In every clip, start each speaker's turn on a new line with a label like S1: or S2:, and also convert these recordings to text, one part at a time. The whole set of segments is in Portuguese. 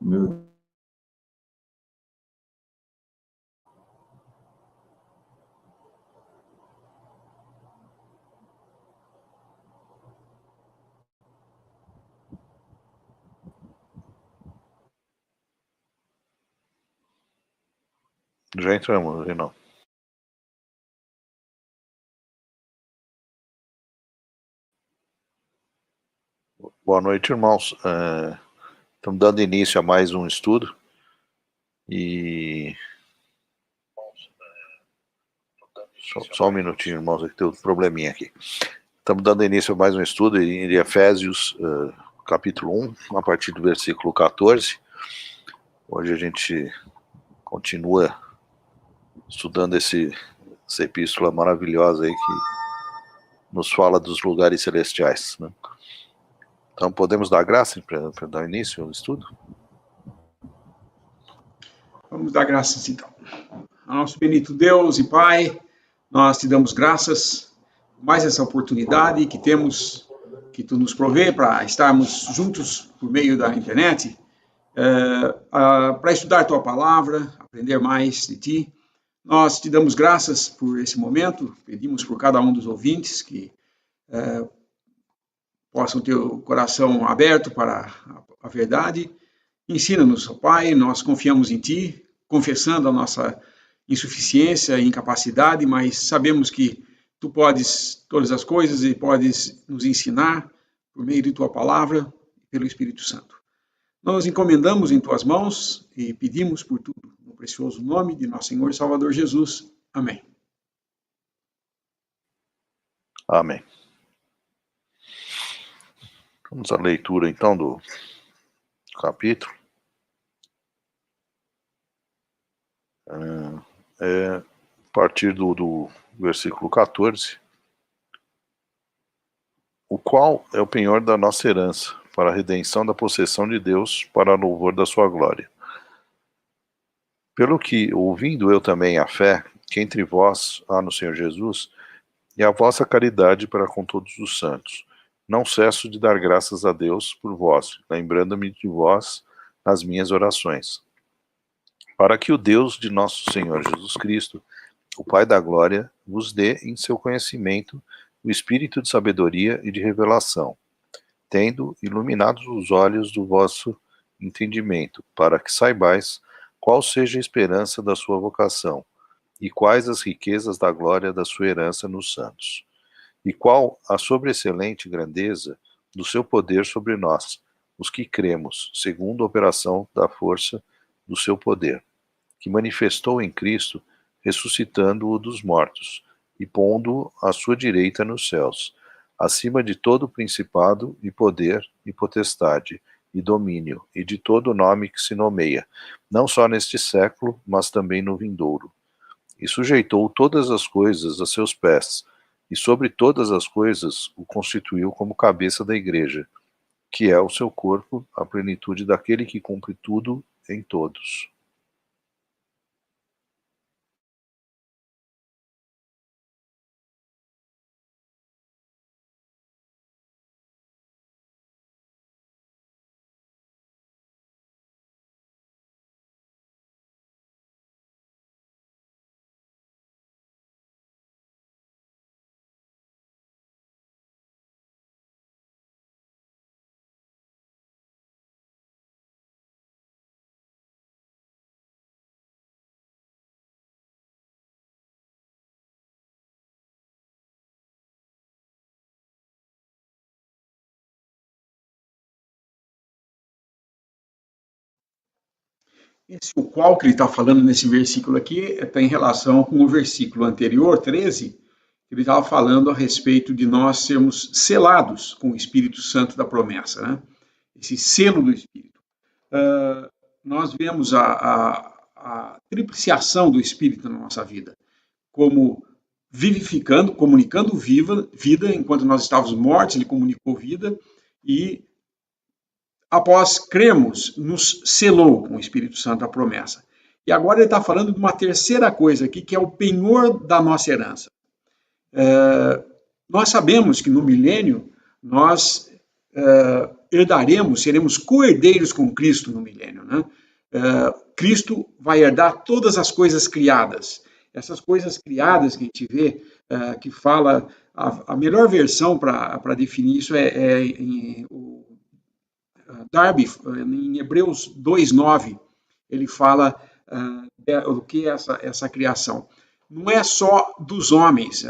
S1: Meu...
S2: Já entramos, não. Boa noite, irmãos. Estamos dando início a mais um estudo e... Só um minutinho, irmãos, aqui tem um probleminha aqui. Estamos dando início a mais um estudo em Efésios, capítulo 1, a partir do versículo 14. Hoje a gente continua estudando essa epístola maravilhosa aí que nos fala dos lugares celestiais, né? Então podemos dar graça para dar início ao estudo?
S1: Vamos dar graças então. Ao nosso bendito Deus e Pai, nós te damos graças por mais essa oportunidade que temos, que tu nos provê para estarmos juntos por meio da internet, para estudar tua palavra, aprender mais de ti. Nós te damos graças por esse momento, pedimos por cada um dos ouvintes que possam ter o coração aberto para a verdade. Ensina-nos, Pai, nós confiamos em Ti, confessando a nossa insuficiência e incapacidade, mas sabemos que Tu podes todas as coisas e podes nos ensinar por meio de Tua palavra e pelo Espírito Santo. Nós nos encomendamos em Tuas mãos e pedimos por tudo, no precioso nome de nosso Senhor e Salvador Jesus. Amém.
S2: Amém. Vamos à leitura, então, do capítulo. A partir do versículo 14. O qual é o penhor da nossa herança, para a redenção da possessão de Deus, para louvor da sua glória. Pelo que, ouvindo eu também a fé, que entre vós há no Senhor Jesus, e a vossa caridade para com todos os santos, não cesso de dar graças a Deus por vós, lembrando-me de vós nas minhas orações, para que o Deus de nosso Senhor Jesus Cristo, o Pai da glória, vos dê em seu conhecimento o espírito de sabedoria e de revelação, tendo iluminados os olhos do vosso entendimento, para que saibais qual seja a esperança da sua vocação, e quais as riquezas da glória da sua herança nos santos, e qual a sobreexcelente grandeza do seu poder sobre nós, os que cremos, segundo a operação da força do seu poder, que manifestou em Cristo, ressuscitando-o dos mortos, e pondo-o à sua direita nos céus, acima de todo principado e poder e potestade, e domínio, e de todo nome que se nomeia, não só neste século, mas também no vindouro. E sujeitou todas as coisas a seus pés, e sobre todas as coisas o constituiu como cabeça da igreja, que é o seu corpo, a plenitude daquele que cumpre tudo em todos.
S1: O qual que ele está falando nesse versículo aqui está em relação com o versículo anterior, 13, ele estava falando a respeito de nós sermos selados com o Espírito Santo da promessa, né? Esse selo do Espírito. Nós vemos a triplicação do Espírito na nossa vida, como vivificando, comunicando vida, enquanto nós estávamos mortos, ele comunicou vida, e após cremos, nos selou com o Espírito Santo a promessa. E agora ele está falando de uma terceira coisa aqui, que é o penhor da nossa herança. Nós sabemos que no milênio nós herdaremos, seremos co-herdeiros com Cristo no milênio, né? Cristo vai herdar todas as coisas criadas. Essas coisas criadas que a gente vê, que fala, a melhor versão para definir isso o Darby, em Hebreus 2:9, ele fala do que é essa criação. Não é só dos homens.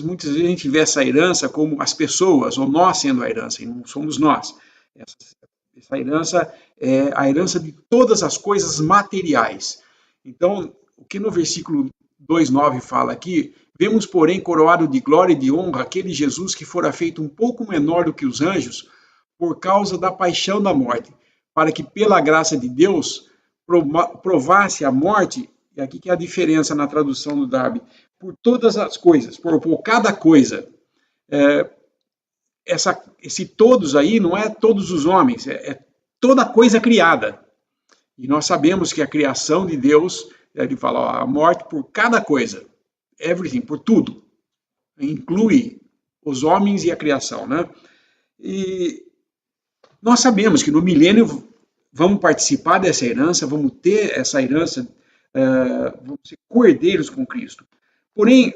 S1: Muitas vezes a gente vê essa herança como as pessoas, ou nós sendo a herança, e não somos nós. Essa herança é a herança de todas as coisas materiais. Então, o que no versículo 2:9 fala aqui, vemos, porém, coroado de glória e de honra aquele Jesus que fora feito um pouco menor do que os anjos, por causa da paixão da morte, para que pela graça de Deus provasse a morte. E aqui que é a diferença na tradução do Darby, por todas as coisas, por cada coisa. Esse todos aí não é todos os homens, é toda coisa criada. E nós sabemos que a criação de Deus, ele fala, a morte por cada coisa, everything, por tudo, inclui os homens e a criação, né? E nós sabemos que no milênio vamos participar dessa herança, vamos ter essa herança, vamos ser co-herdeiros com Cristo. Porém,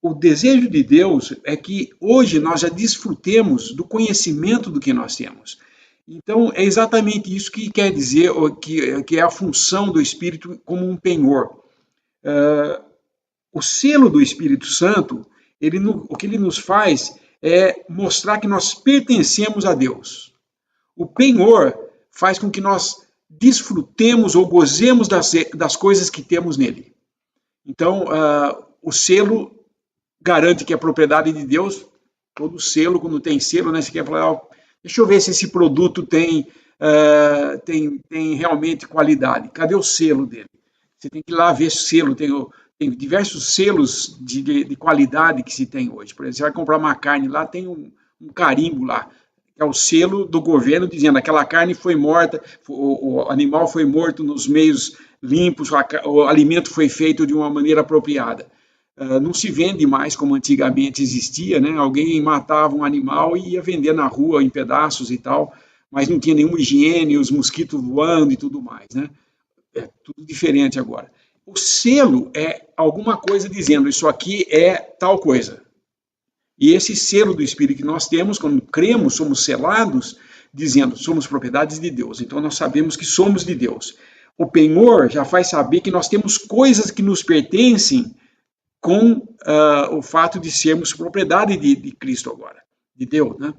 S1: o desejo de Deus é que hoje nós já desfrutemos do conhecimento do que nós temos. Então, é exatamente isso que quer dizer, que é a função do Espírito como um penhor. O selo do Espírito Santo, o que ele nos faz é mostrar que nós pertencemos a Deus. O penhor faz com que nós desfrutemos ou gozemos das coisas que temos nele. Então, o selo garante que é propriedade de Deus. Todo selo, quando tem selo, né, você quer falar, deixa eu ver se esse produto tem realmente qualidade. Cadê o selo dele? Você tem que ir lá ver selo. Tem diversos selos de qualidade que se tem hoje. Por exemplo, você vai comprar uma carne lá, tem um carimbo lá, que é o selo do governo dizendo aquela carne foi morta, o animal foi morto nos meios limpos, o alimento foi feito de uma maneira apropriada. Não se vende mais como antigamente existia, né? Alguém matava um animal e ia vender na rua em pedaços e tal, mas não tinha nenhuma higiene, os mosquitos voando e tudo mais, né? É tudo diferente agora. O selo é alguma coisa dizendo isso aqui é tal coisa. E esse selo do Espírito que nós temos, quando cremos, somos selados, dizendo somos propriedades de Deus. Então nós sabemos que somos de Deus. O penhor já faz saber que nós temos coisas que nos pertencem com o fato de sermos propriedade de Cristo agora, de Deus, né?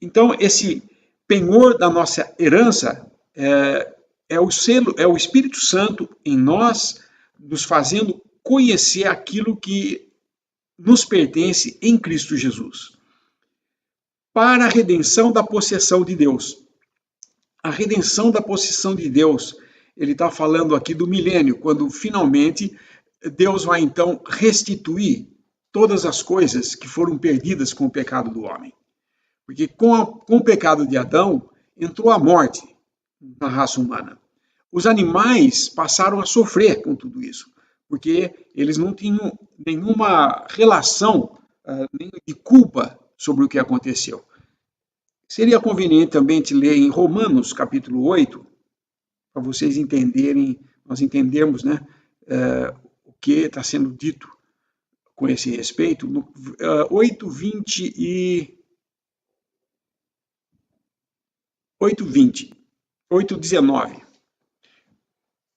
S1: Então esse penhor da nossa herança é o selo, é o Espírito Santo em nós, nos fazendo conhecer aquilo que nos pertence em Cristo Jesus. Para a redenção da possessão de Deus. A redenção da possessão de Deus, ele está falando aqui do milênio, quando finalmente Deus vai então restituir todas as coisas que foram perdidas com o pecado do homem. Porque com o pecado de Adão, entrou a morte na raça humana. Os animais passaram a sofrer com tudo isso, porque eles não tinham nenhuma relação nem de culpa sobre o que aconteceu. Seria conveniente também te ler em Romanos, capítulo 8, para vocês entenderem, nós entendermos, né, o que está sendo dito com esse respeito. No 8:19.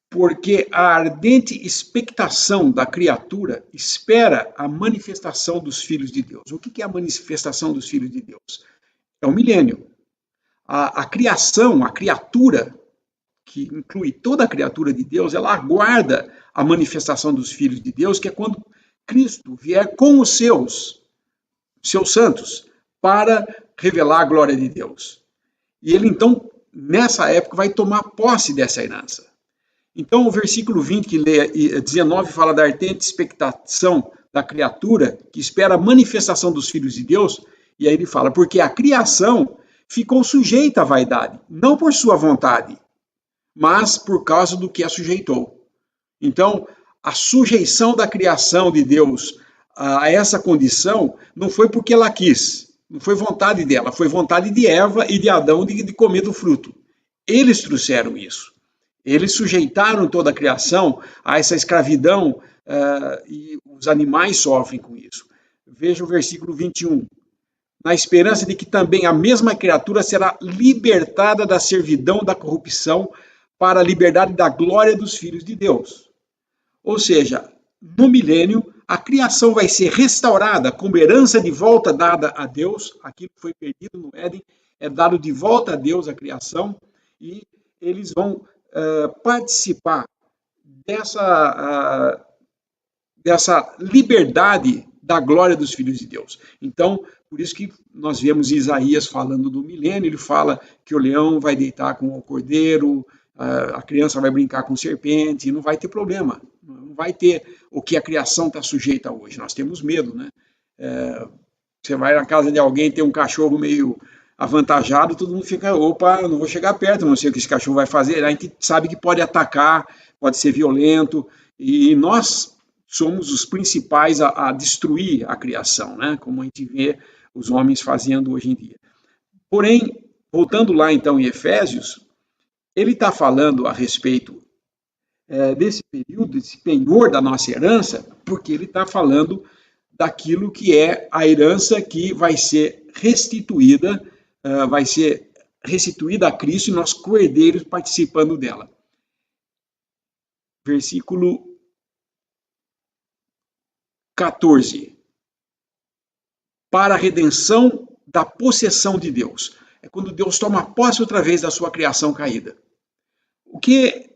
S1: Porque a ardente expectação da criatura espera a manifestação dos filhos de Deus. O que é a manifestação dos filhos de Deus? É o milênio. A criação, a criatura, que inclui toda a criatura de Deus, ela aguarda a manifestação dos filhos de Deus, que é quando Cristo vier com os seus santos, para revelar a glória de Deus. E ele, então, nessa época, vai tomar posse dessa herança. Então, o versículo 20, que lê 19, fala da ardente expectação da criatura, que espera a manifestação dos filhos de Deus, e aí ele fala, porque a criação ficou sujeita à vaidade, não por sua vontade, mas por causa do que a sujeitou. Então, a sujeição da criação de Deus a essa condição não foi porque ela quis, Não foi vontade dela, foi vontade de Eva e de Adão de comer do fruto. Eles trouxeram isso. Eles sujeitaram toda a criação a essa escravidão e os animais sofrem com isso. Veja o versículo 21. Na esperança de que também a mesma criatura será libertada da servidão da corrupção para a liberdade da glória dos filhos de Deus. Ou seja, no milênio, a criação vai ser restaurada como herança de volta dada a Deus. Aquilo que foi perdido no Éden é dado de volta a Deus, a criação, e eles vão participar dessa liberdade da glória dos filhos de Deus. Então, por isso que nós vemos Isaías falando do milênio, ele fala que o leão vai deitar com o cordeiro, a criança vai brincar com serpente, não vai ter problema, não vai ter o que a criação está sujeita hoje. Nós temos medo, né? Você vai na casa de alguém, tem um cachorro meio avantajado, todo mundo fica, opa, não vou chegar perto, não sei o que esse cachorro vai fazer. A gente sabe que pode atacar, pode ser violento, e nós somos os principais a destruir a criação, né? Como a gente vê os homens fazendo hoje em dia. Porém, voltando lá então em Efésios, ele está falando a respeito desse período, desse penhor da nossa herança, porque ele está falando daquilo que é a herança que vai ser restituída a Cristo e nós coerdeiros participando dela. Versículo 14. Para a redenção da possessão de Deus. É quando Deus toma posse outra vez da sua criação caída. O que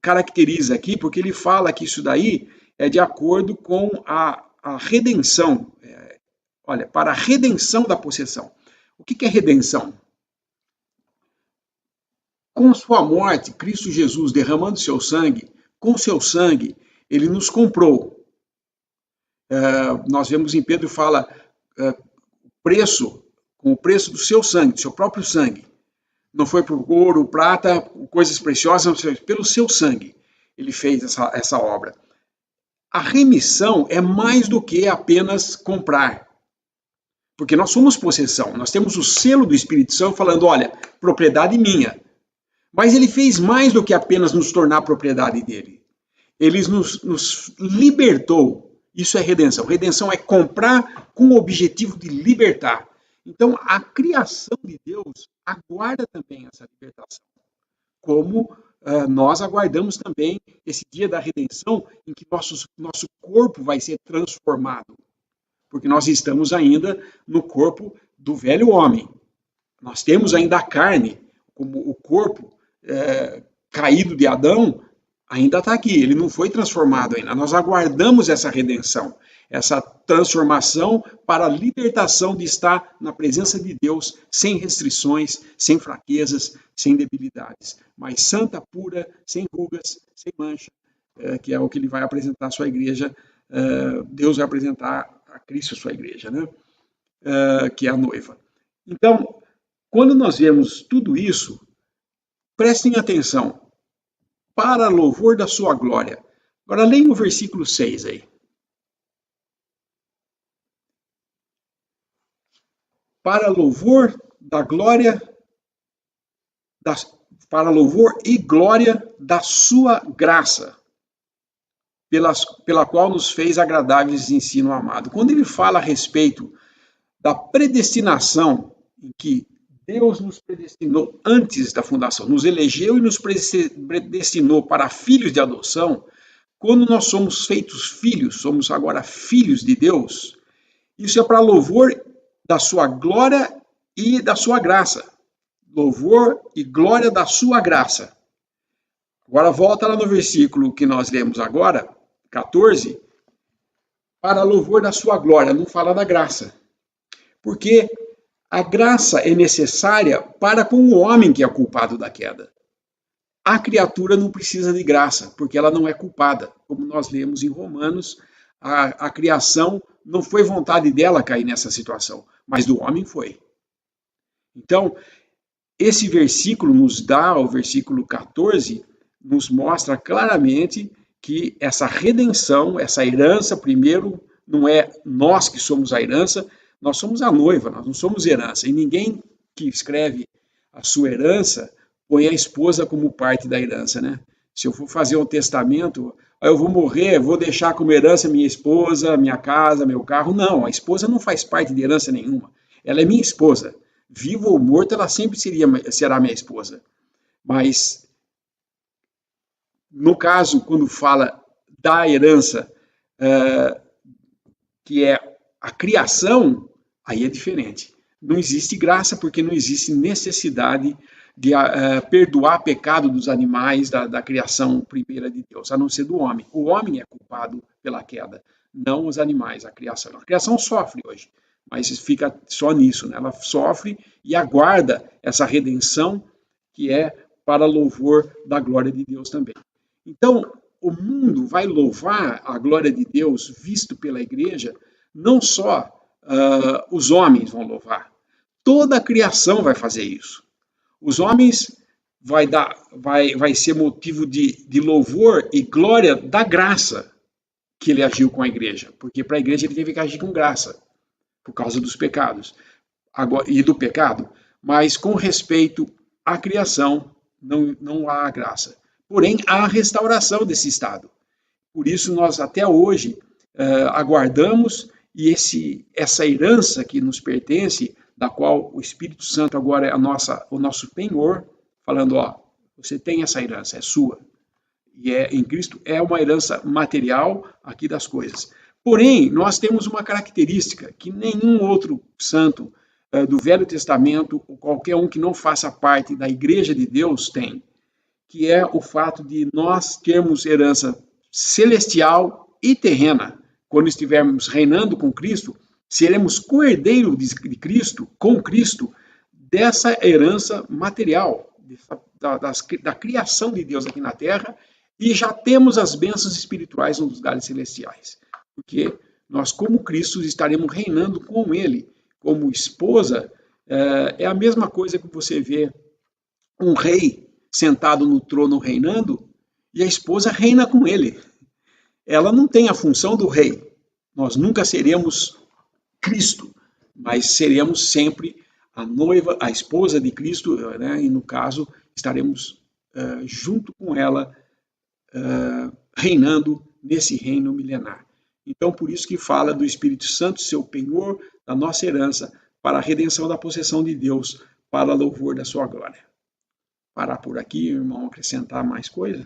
S1: caracteriza aqui, porque ele fala que isso daí é de acordo com a redenção. Olha, para a redenção da possessão. O que é redenção? Com sua morte, Cristo Jesus derramando seu sangue, com seu sangue, ele nos comprou. Nós vemos em Pedro fala com o preço do seu sangue, do seu próprio sangue. Não foi por ouro, prata, coisas preciosas, não, pelo seu sangue ele fez essa obra. A remissão é mais do que apenas comprar. Porque nós somos possessão, nós temos o selo do Espírito Santo falando, olha, propriedade minha. Mas ele fez mais do que apenas nos tornar propriedade dele. Ele nos libertou. Isso é redenção. Redenção é comprar com o objetivo de libertar. Então, a criação de Deus aguarda também essa libertação. Como nós aguardamos também esse dia da redenção em que nosso corpo vai ser transformado. Porque nós estamos ainda no corpo do velho homem. Nós temos ainda a carne, como o corpo caído de Adão, ainda está aqui, ele não foi transformado ainda. Nós aguardamos essa redenção, essa transformação para a libertação de estar na presença de Deus, sem restrições, sem fraquezas, sem debilidades, mas santa, pura, sem rugas, sem mancha, que é o que ele vai apresentar à sua igreja. Deus vai apresentar a Cristo, a sua igreja, né? Que é a noiva. Então, quando nós vemos tudo isso, prestem atenção, para louvor da sua glória. Agora, leiam o versículo 6 aí. Para louvor da glória, para louvor e glória da sua graça, pela qual nos fez agradáveis ensino amado. Quando ele fala a respeito da predestinação, em que Deus nos predestinou antes da fundação, nos elegeu e nos predestinou para filhos de adoção, quando nós somos feitos filhos, somos agora filhos de Deus, isso é para louvor da sua glória e da sua graça. Louvor e glória da sua graça. Agora volta lá no versículo que nós lemos agora, 14, para louvor da sua glória, não fala da graça. Porque a graça é necessária para com o homem que é culpado da queda. A criatura não precisa de graça, porque ela não é culpada. Como nós lemos em Romanos, a criação não foi vontade dela cair nessa situação, mas do homem foi. Então, esse versículo nos dá, o versículo 14, nos mostra claramente que essa redenção, essa herança, primeiro, não é nós que somos a herança, Nós somos a noiva, nós não somos herança. E ninguém que escreve a sua herança põe a esposa como parte da herança, né? Se eu for fazer um testamento, eu vou morrer, vou deixar como herança minha esposa, minha casa, meu carro. Não, a esposa não faz parte de herança nenhuma. Ela é minha esposa. Viva ou morta, ela sempre será minha esposa. Mas, no caso, quando fala da herança, que é a criação, aí é diferente. Não existe graça porque não existe necessidade de perdoar pecado dos animais, da criação primeira de Deus, a não ser do homem. O homem é culpado pela queda, não os animais, a criação. A criação sofre hoje, mas fica só nisso, né? Ela sofre e aguarda essa redenção que é para louvor da glória de Deus também. Então, o mundo vai louvar a glória de Deus visto pela igreja, não só os homens vão louvar, toda a criação vai fazer isso. Os homens vai ser motivo de louvor e glória da graça que ele agiu com a igreja, porque para a igreja ele teve que agir com graça, por causa dos pecados e do pecado, mas com respeito à criação não há graça. Porém, há a restauração desse estado. Por isso, nós até hoje aguardamos e essa herança que nos pertence, da qual o Espírito Santo agora é o nosso penhor, falando, ó, você tem essa herança, é sua. E em Cristo é uma herança material aqui das coisas. Porém, nós temos uma característica que nenhum outro santo do Velho Testamento, ou qualquer um que não faça parte da Igreja de Deus tem, que é o fato de nós termos herança celestial e terrena. Quando estivermos reinando com Cristo, seremos co-herdeiro de Cristo, com Cristo, dessa herança material, da criação de Deus aqui na terra, e já temos as bênçãos espirituais nos lugares celestiais. Porque nós, como Cristo, estaremos reinando com Ele. Como esposa, é a mesma coisa que você vê um rei sentado no trono reinando, e a esposa reina com ele. Ela não tem a função do rei. Nós nunca seremos Cristo, mas seremos sempre a noiva, a esposa de Cristo, né? E no caso, estaremos junto com ela, reinando nesse reino milenar. Então, por isso que fala do Espírito Santo, seu penhor, da nossa herança, para a redenção da possessão de Deus, para louvor da sua glória. Parar por aqui, irmão, acrescentar mais coisa?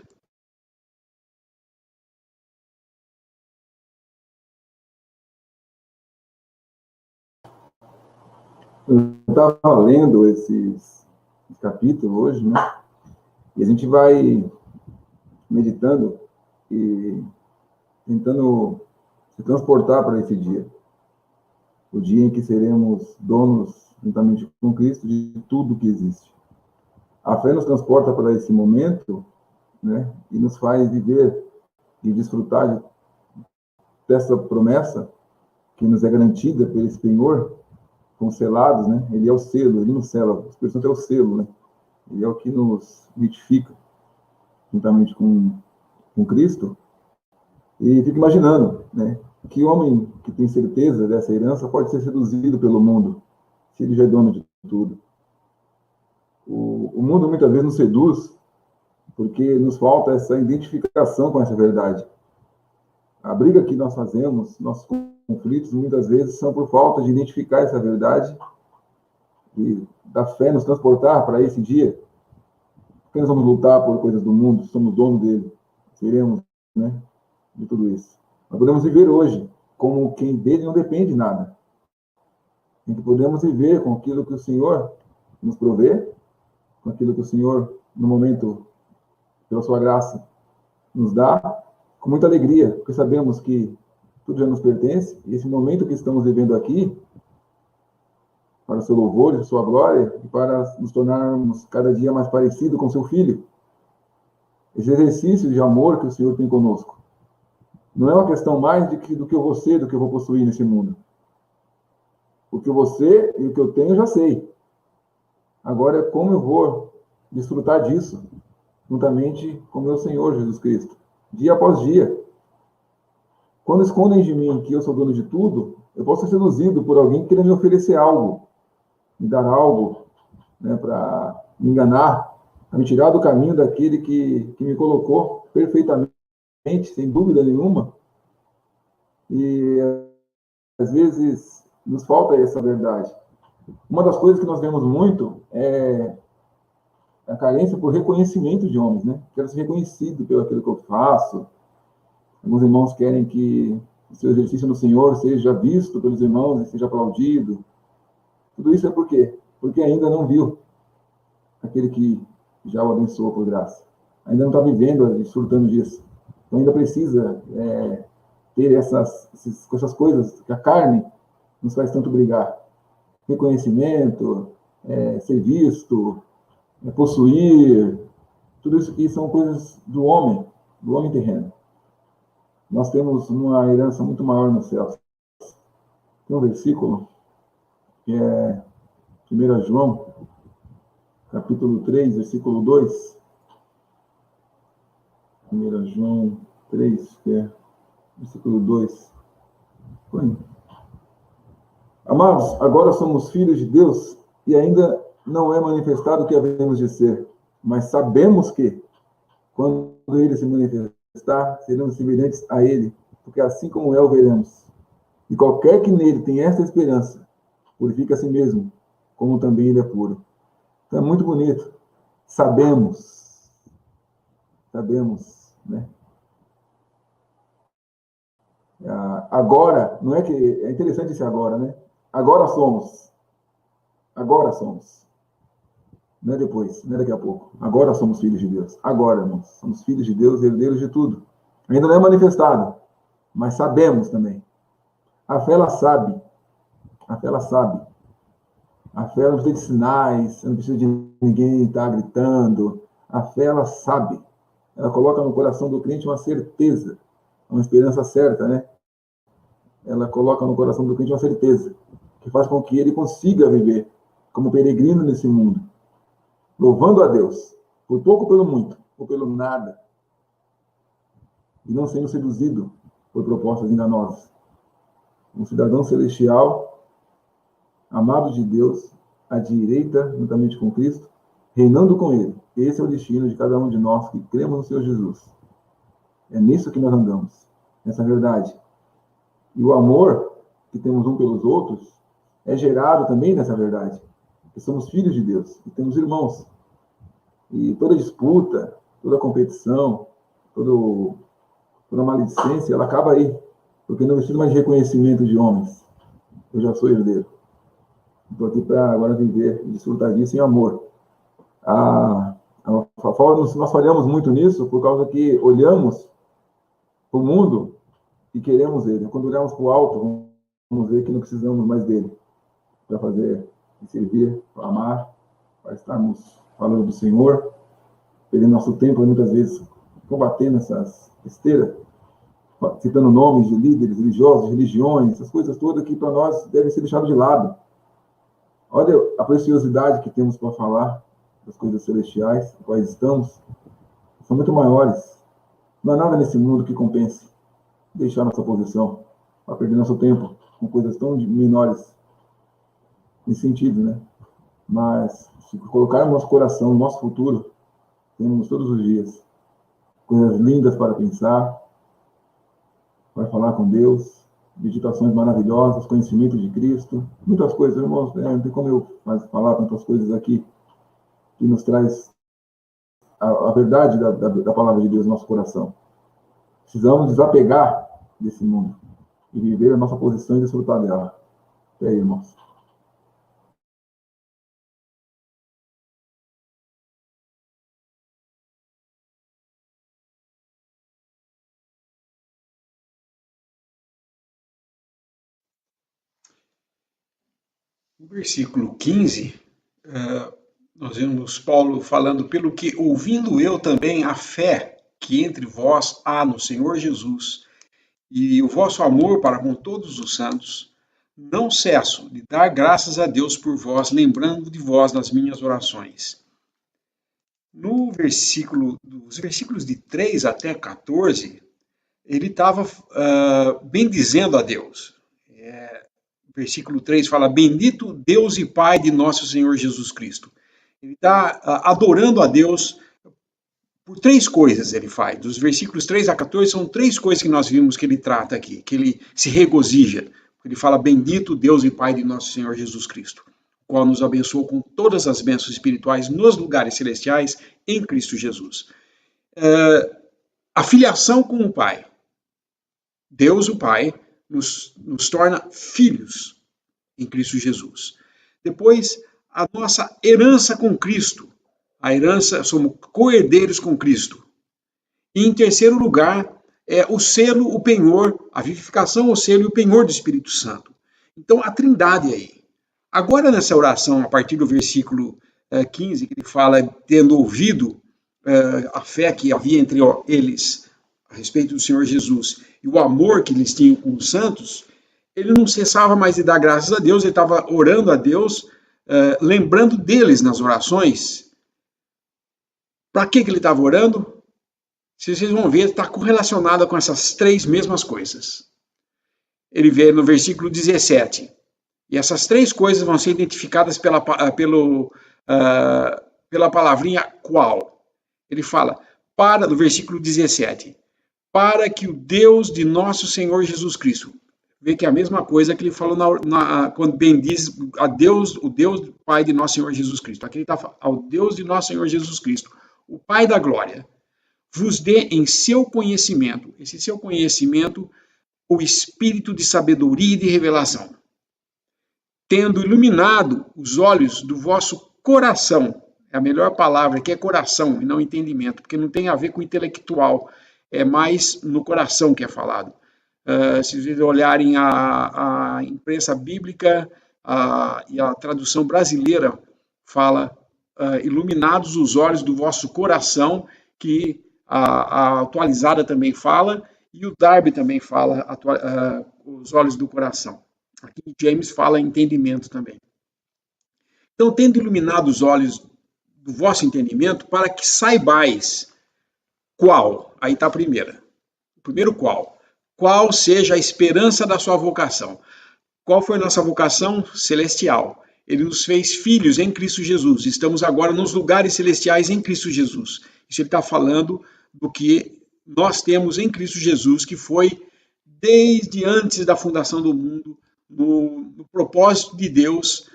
S3: Eu estava lendo esses capítulos hoje, né? E a gente vai meditando e tentando se transportar para esse dia. O dia em que seremos donos, juntamente com Cristo, de tudo que existe. A fé nos transporta para esse momento, né? E nos faz viver e desfrutar dessa promessa que nos é garantida pelo Senhor, com selados, né? Ele é o selo, ele nos sela. O Espírito Santo é o selo, né? Ele é o que nos identifica, juntamente com Cristo. E fico imaginando, né? Que homem que tem certeza dessa herança pode ser seduzido pelo mundo, se ele já é dono de tudo. O mundo muitas vezes nos seduz porque nos falta essa identificação com essa verdade. A briga que nós fazemos, nossos conflitos, muitas vezes são por falta de identificar essa verdade e da fé nos transportar para esse dia. Porque nós vamos lutar por coisas do mundo, somos donos dele, seremos, né, de tudo isso. Nós podemos viver hoje como quem dele não depende de nada. Em que podemos viver com aquilo que o Senhor nos provê, com aquilo que o Senhor, no momento, pela sua graça, nos dá, com muita alegria, porque sabemos que tudo já nos pertence, e esse momento que estamos vivendo aqui, para o seu louvor e sua glória, e para nos tornarmos cada dia mais parecidos com seu Filho. Esse exercício de amor que o Senhor tem conosco. Não é uma questão mais do que eu vou ser, do que eu vou possuir nesse mundo. O que eu vou ser e o que eu tenho, eu já sei. Agora é como eu vou desfrutar disso, juntamente com meu Senhor Jesus Cristo, dia após dia. Quando escondem de mim que eu sou dono de tudo, eu posso ser seduzido por alguém que queira me oferecer algo, me dar algo, né, para me enganar, para me tirar do caminho daquele que me colocou perfeitamente, sem dúvida nenhuma. E às vezes nos falta essa verdade. Uma das coisas que nós vemos muito é a carência por reconhecimento de homens, né? Quero ser reconhecido pelo aquilo que eu faço. Alguns irmãos querem que o seu exercício no Senhor seja visto pelos irmãos e seja aplaudido. Tudo isso é por quê? Porque ainda não viu aquele que já o abençoou por graça. Ainda não está vivendo, desfrutando disso. Então ainda precisa ter essas coisas que a carne nos faz tanto brigar. Reconhecimento, ser visto, possuir, tudo isso aqui são coisas do homem terreno. Nós temos uma herança muito maior no céu. Tem um versículo que é 1 João, capítulo 3, versículo 2. 1 João 3, que é versículo 2. Põe. Amados, agora somos filhos de Deus e ainda não é manifestado o que havemos de ser, mas sabemos que, quando ele se manifestar, seremos semelhantes a ele, porque assim como é, o veremos. E qualquer que nele tem esta esperança, purifica a si mesmo, como também ele é puro. Então é muito bonito. Sabemos, né? Agora, não é que é interessante esse agora, né? Agora somos. Não é depois, não é daqui a pouco. Agora somos filhos de Deus. Agora, irmãos, somos filhos de Deus, herdeiros de tudo. Ainda não é manifestado, mas sabemos também. A fé, ela sabe. A fé, ela sabe. A fé, ela não precisa de sinais, não precisa de ninguém estar gritando. A fé, ela sabe. Ela coloca no coração do crente uma certeza, uma esperança certa, né? Ela coloca no coração do crente uma certeza, que faz com que ele consiga viver como peregrino nesse mundo, louvando a Deus, por pouco ou pelo muito, ou pelo nada, e não sendo seduzido por propostas enganosas. Um cidadão celestial, amado de Deus, à direita, juntamente com Cristo, reinando com Ele. Esse é o destino de cada um de nós que cremos no Senhor Jesus. É nisso que nós andamos, nessa verdade. E o amor que temos um pelos outros é gerado também nessa verdade. Que somos filhos de Deus e temos irmãos. E toda disputa, toda competição, toda maledicência, ela acaba aí. Porque não preciso mais de reconhecimento de homens. Eu já sou herdeiro. Estou aqui para agora viver e desfrutar disso em amor. Nós falhamos muito nisso por causa que olhamos para o mundo e queremos ele. Quando olhamos para o alto, vamos ver que não precisamos mais dele para fazer e servir, para amar, para estarmos falando do Senhor, perdendo nosso tempo, muitas vezes, combatendo essas besteiras, citando nomes de líderes religiosos, religiões, essas coisas todas que para nós devem ser deixadas de lado. Olha a preciosidade que temos para falar das coisas celestiais, nas quais estamos, são muito maiores. Não há nada nesse mundo que compense deixar nossa posição, para perder nosso tempo com coisas tão menores nesse sentido, né? Mas se colocarmos nosso coração no nosso futuro, temos todos os dias coisas lindas para pensar, para falar com Deus, meditações maravilhosas, conhecimento de Cristo, muitas coisas, irmãos, não tem como eu falar tantas coisas aqui que nos traz a verdade da palavra de Deus no nosso coração. Precisamos desapegar desse mundo e viver a nossa posição e desfrutar dela. Até aí, irmãos.
S1: No versículo 15, nós vemos Paulo falando, pelo que, ouvindo eu também a fé que entre vós há no Senhor Jesus, e o vosso amor para com todos os santos, não cesso de dar graças a Deus por vós, lembrando de vós nas minhas orações. No dos versículos de 3 até 14, ele estava bendizendo a Deus. versículo 3 fala: bendito Deus e Pai de nosso Senhor Jesus Cristo. Ele está adorando a Deus por 3 coisas, ele faz. Dos versículos 3 a 14, são 3 coisas que nós vimos que ele trata aqui, que ele se regozija. Ele fala: bendito Deus e Pai de nosso Senhor Jesus Cristo, o qual nos abençoou com todas as bênçãos espirituais nos lugares celestiais em Cristo Jesus. A filiação com o Pai. Deus, o Pai, nos torna filhos em Cristo Jesus. Depois, a nossa herança com Cristo. A herança, somos co-herdeiros com Cristo. E em terceiro lugar, o selo, o penhor, a vivificação, o selo e o penhor do Espírito Santo. Então, a trindade aí. Agora, nessa oração, a partir do versículo 15, que ele fala, tendo ouvido a fé que havia entre eles a respeito do Senhor Jesus e o amor que eles tinham com os santos, ele não cessava mais de dar graças a Deus, ele estava orando a Deus, lembrando deles nas orações. Para que ele estava orando? Se vocês vão ver, está correlacionada com essas 3 mesmas coisas. Ele vê no versículo 17. E essas 3 coisas vão ser identificadas pela palavrinha qual. Ele fala, no versículo 17, para que o Deus de nosso Senhor Jesus Cristo, vê que é a mesma coisa que ele falou quando bendiz a Deus, o Deus Pai de nosso Senhor Jesus Cristo. Aqui ele está falando, ao Deus de nosso Senhor Jesus Cristo, o Pai da glória, vos dê em seu conhecimento, esse seu conhecimento, o espírito de sabedoria e de revelação, tendo iluminado os olhos do vosso coração. É a melhor palavra que é coração e não entendimento, porque não tem a ver com intelectual, é mais no coração que é falado. Se vocês olharem a imprensa bíblica e a tradução brasileira, fala iluminados os olhos do vosso coração, que a atualizada também fala, e o Darby também fala os olhos do coração. Aqui James fala entendimento também. Então, tendo iluminado os olhos do vosso entendimento, para que saibais qual, aí está a primeira. O primeiro qual. Qual seja a esperança da sua vocação. Qual foi a nossa vocação? Celestial. Ele nos fez filhos em Cristo Jesus. Estamos agora nos lugares celestiais em Cristo Jesus. Isso ele está falando do que nós temos em Cristo Jesus, que foi desde antes da fundação do mundo, no propósito de Deus,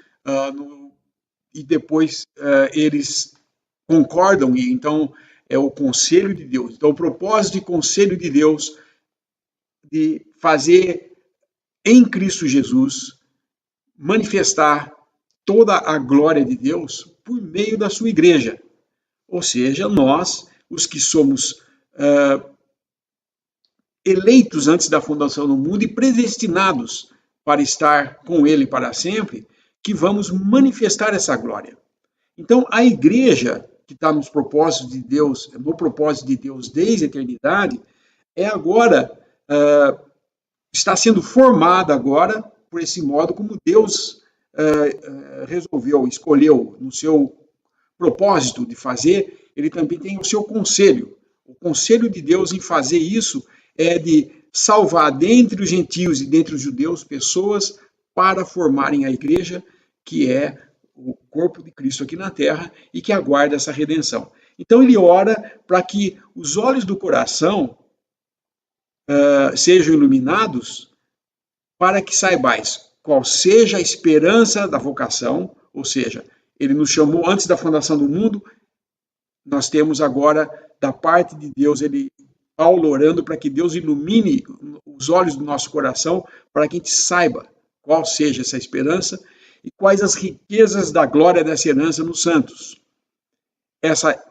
S1: e depois eles concordam, e então é o conselho de Deus. Então, o propósito e conselho de Deus de fazer em Cristo Jesus manifestar toda a glória de Deus por meio da sua igreja. Ou seja, nós, os que somos eleitos antes da fundação do mundo e predestinados para estar com Ele para sempre, que vamos manifestar essa glória. Então, a igreja que está nos propósitos de Deus, no propósito de Deus desde a eternidade, agora está sendo formada agora por esse modo como Deus resolveu, escolheu no seu propósito de fazer. Ele também tem o seu conselho. O conselho de Deus em fazer isso é de salvar dentre os gentios e dentre os judeus pessoas para formarem a igreja, que é o corpo de Cristo aqui na terra e que aguarda essa redenção. Então ele ora para que os olhos do coração sejam iluminados, para que saibais qual seja a esperança da vocação, ou seja, ele nos chamou antes da fundação do mundo, nós temos agora, da parte de Deus, Paulo orando para que Deus ilumine os olhos do nosso coração, para que a gente saiba qual seja essa esperança e quais as riquezas da glória dessa herança nos santos. Essa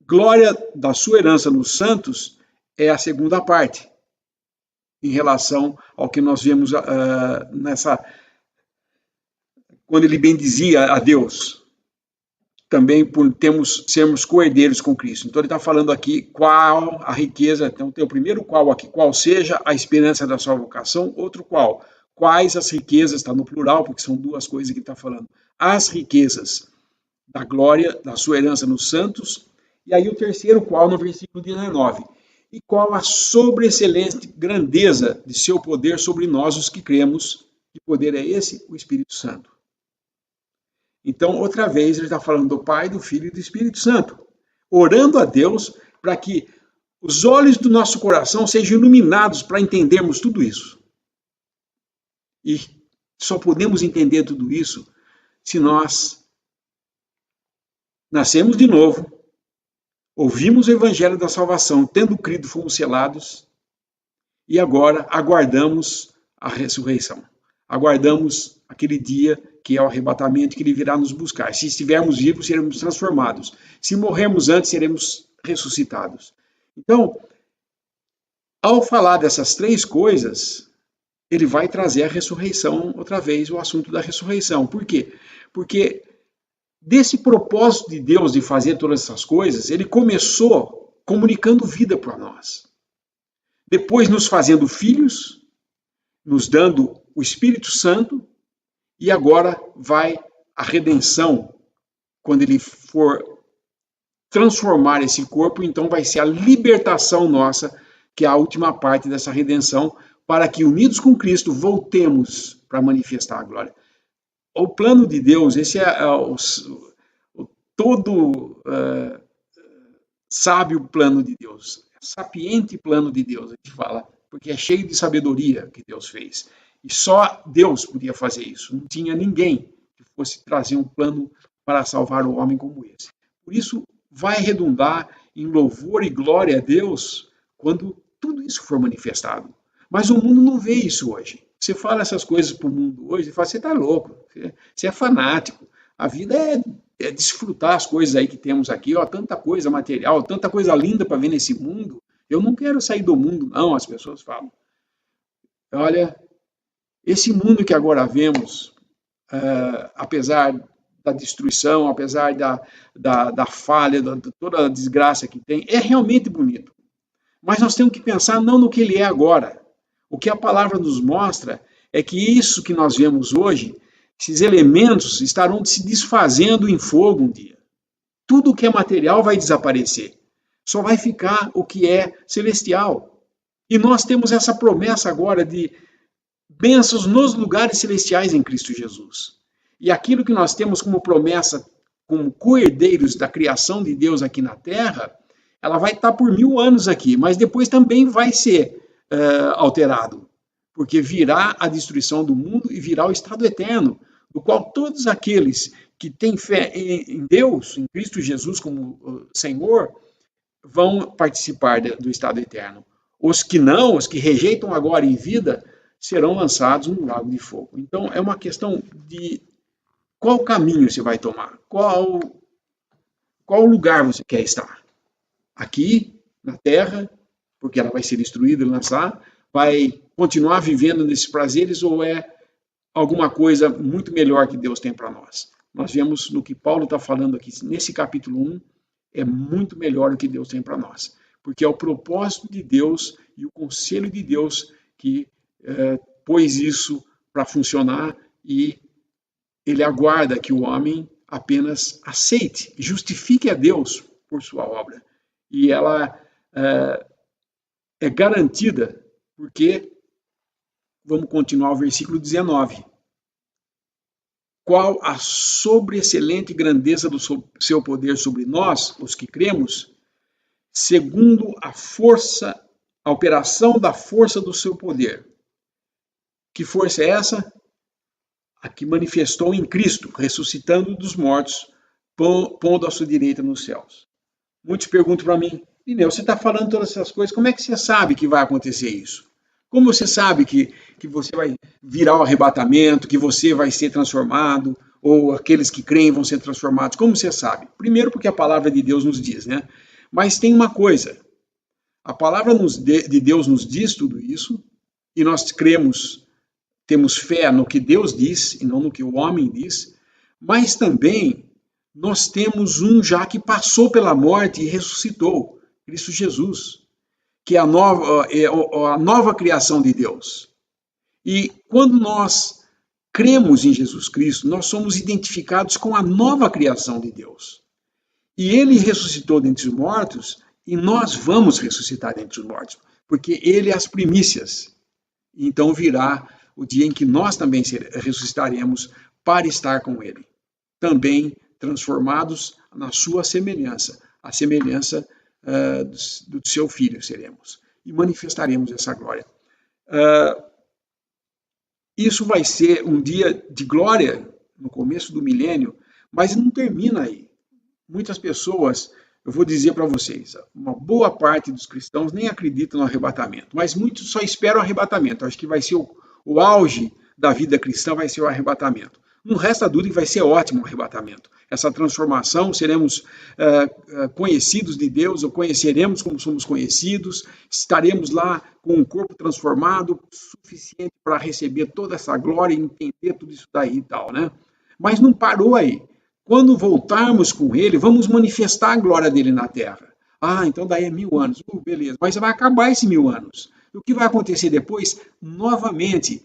S1: glória da sua herança nos santos é a segunda parte, em relação ao que nós vemos quando ele bendizia a Deus, também por sermos co-herdeiros com Cristo. Então ele está falando aqui qual a riqueza, então tem o primeiro qual aqui, qual seja a esperança da sua vocação, outro qual, quais as riquezas, está no plural, porque são 2 coisas que ele está falando, as riquezas da glória, da sua herança nos santos, e aí o terceiro qual no versículo 19, e qual a sobreexcelente grandeza de seu poder sobre nós os que cremos Que poder é esse? O Espírito Santo. Então, outra vez, ele está falando do Pai, do Filho e do Espírito Santo, orando a Deus para que os olhos do nosso coração sejam iluminados para entendermos tudo isso. E só podemos entender tudo isso se nós nascemos de novo, ouvimos o Evangelho da salvação, tendo crido, fomos selados, e agora aguardamos a ressurreição. Aguardamos aquele dia que é o arrebatamento, que ele virá nos buscar. Se estivermos vivos, seremos transformados. Se morrermos antes, seremos ressuscitados. Então, ao falar dessas três coisas, ele vai trazer a ressurreição outra vez, o assunto da ressurreição. Por quê? Porque desse propósito de Deus de fazer todas essas coisas, ele começou comunicando vida para nós. Depois nos fazendo filhos, nos dando o Espírito Santo, e agora vai a redenção, quando ele for transformar esse corpo, então vai ser a libertação nossa, que é a última parte dessa redenção, para que unidos com Cristo voltemos para manifestar a glória. O plano de Deus, esse é o todo sábio plano de Deus, sapiente plano de Deus, a gente fala, porque é cheio de sabedoria que Deus fez. E só Deus podia fazer isso. Não tinha ninguém que fosse trazer um plano para salvar o homem como esse. Por isso, vai redundar em louvor e glória a Deus quando tudo isso for manifestado. Mas o mundo não vê isso hoje. Você fala essas coisas para o mundo hoje e fala, você está louco, você é fanático. A vida é desfrutar as coisas aí que temos aqui, ó, tanta coisa material, tanta coisa linda para ver nesse mundo. Eu não quero sair do mundo, não, as pessoas falam. Olha, esse mundo que agora vemos, apesar da destruição, apesar da falha, de toda a desgraça que tem, é realmente bonito. Mas nós temos que pensar não no que ele é agora. O que a palavra nos mostra é que isso que nós vemos hoje, esses elementos estarão se desfazendo em fogo um dia. Tudo que é material vai desaparecer. Só vai ficar o que é celestial. E nós temos essa promessa agora de bênçãos nos lugares celestiais em Cristo Jesus. E aquilo que nós temos como promessa, como co-herdeiros da criação de Deus aqui na Terra, ela vai estar por 1000 anos aqui, mas depois também vai ser alterado, porque virá a destruição do mundo e virá o estado eterno, do qual todos aqueles que têm fé em Deus, em Cristo Jesus como Senhor, vão participar do estado eterno. Os que não, os que rejeitam agora em vida, serão lançados no lago de fogo. Então, é uma questão de qual caminho você vai tomar, qual lugar você quer estar. Aqui, na Terra, porque ela vai ser destruída e lançar, vai continuar vivendo nesses prazeres ou é alguma coisa muito melhor que Deus tem para nós? Nós vemos no que Paulo está falando aqui, nesse capítulo 1, é muito melhor o que Deus tem para nós, porque é o propósito de Deus e o conselho de Deus que pôs isso para funcionar e ele aguarda que o homem apenas aceite, justifique a Deus por sua obra. E ela é garantida porque, vamos continuar o versículo 19. Qual a sobreexcelente grandeza do seu poder sobre nós, os que cremos, segundo a operação da força do seu poder. Que força é essa? A que manifestou em Cristo, ressuscitando dos mortos, pondo à sua direita nos céus. Muitos perguntam para mim, Ineu, você está falando todas essas coisas, como é que você sabe que vai acontecer isso? Como você sabe que você vai virar o arrebatamento, que você vai ser transformado, ou aqueles que creem vão ser transformados? Como você sabe? Primeiro porque a palavra de Deus nos diz, né? Mas tem uma coisa, a palavra de Deus nos diz tudo isso, e nós cremos, temos fé no que Deus diz, e não no que o homem diz, mas também nós temos um já que passou pela morte e ressuscitou, Cristo Jesus, que é a nova criação de Deus. E quando nós cremos em Jesus Cristo, nós somos identificados com a nova criação de Deus. E ele ressuscitou dentre os mortos, e nós vamos ressuscitar dentre os mortos, porque ele é as primícias. Então virá o dia em que nós também ressuscitaremos para estar com ele, também transformados na sua semelhança, a semelhança do seu Filho seremos, e manifestaremos essa glória. Isso vai ser um dia de glória no começo do milênio, mas não termina aí. Muitas pessoas, eu vou dizer para vocês, uma boa parte dos cristãos nem acreditam no arrebatamento, mas muitos só esperam o arrebatamento. Acho que vai ser o auge da vida cristã, vai ser o arrebatamento. Não resta dúvida que vai ser ótimo o arrebatamento. Essa transformação, seremos conhecidos de Deus, ou conheceremos como somos conhecidos, estaremos lá com um corpo transformado, suficiente para receber toda essa glória e entender tudo isso daí e tal, né? Mas não parou aí. Quando voltarmos com ele, vamos manifestar a glória dele na terra. Então daí é 1000 anos. Beleza, mas vai acabar esse 1000 anos. E o que vai acontecer depois? Novamente,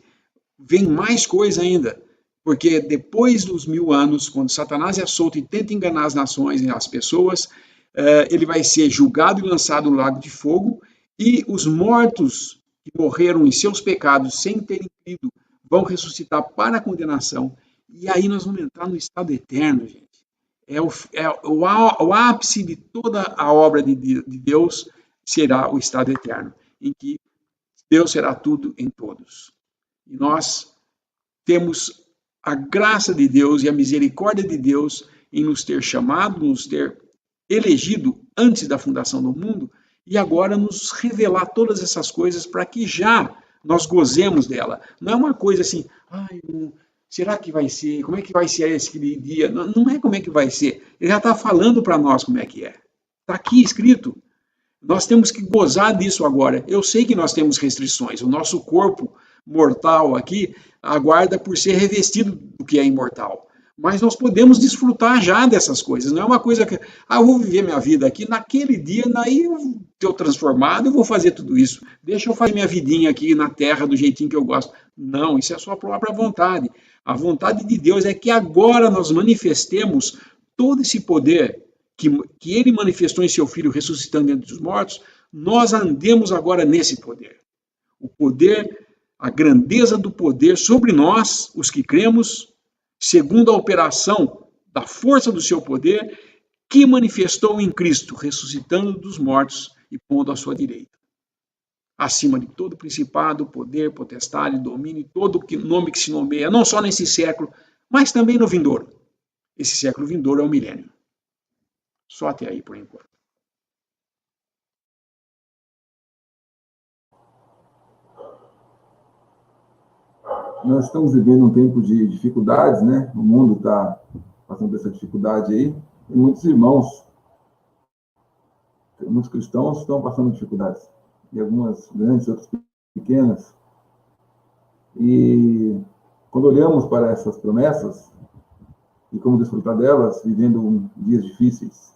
S1: vem mais coisa ainda. Porque depois dos 1000 anos, quando Satanás é solto e tenta enganar as nações e as pessoas, ele vai ser julgado e lançado no lago de fogo, e os mortos que morreram em seus pecados sem terem crido vão ressuscitar para a condenação. E aí nós vamos entrar no estado eterno, gente. É o ápice de toda a obra de Deus será o estado eterno, em que Deus será tudo em todos. E nós temos a graça de Deus e a misericórdia de Deus em nos ter chamado, nos ter elegido antes da fundação do mundo e agora nos revelar todas essas coisas para que já nós gozemos dela. Não é uma coisa assim, será que vai ser? Como é que vai ser esse dia? Não é como é que vai ser. Ele já está falando para nós como é que é. Está aqui escrito. Nós temos que gozar disso agora. Eu sei que nós temos restrições. O nosso corpo mortal aqui aguarda por ser revestido do que é imortal. Mas nós podemos desfrutar já dessas coisas. Não é uma coisa que, eu vou viver minha vida aqui, naquele dia, daí eu estou transformado, eu vou fazer tudo isso. Deixa eu fazer minha vidinha aqui na terra do jeitinho que eu gosto. Não, isso é a sua própria vontade. A vontade de Deus é que agora nós manifestemos todo esse poder que ele manifestou em seu Filho ressuscitando dentre os mortos, nós andemos agora nesse poder. O poder, a grandeza do poder sobre nós, os que cremos, segundo a operação da força do seu poder, que manifestou em Cristo, ressuscitando dos mortos e pondo à sua direita. Acima de todo principado, poder, potestade, domínio, todo nome que se nomeia, não só nesse século, mas também no vindouro. Esse século vindouro é o milênio. Só até aí, por enquanto.
S3: Nós estamos vivendo um tempo de dificuldades, né? O mundo está passando por essa dificuldade aí. E muitos irmãos, muitos cristãos estão passando dificuldades. E algumas grandes, outras pequenas. E quando olhamos para essas promessas e como desfrutar delas, vivendo dias difíceis,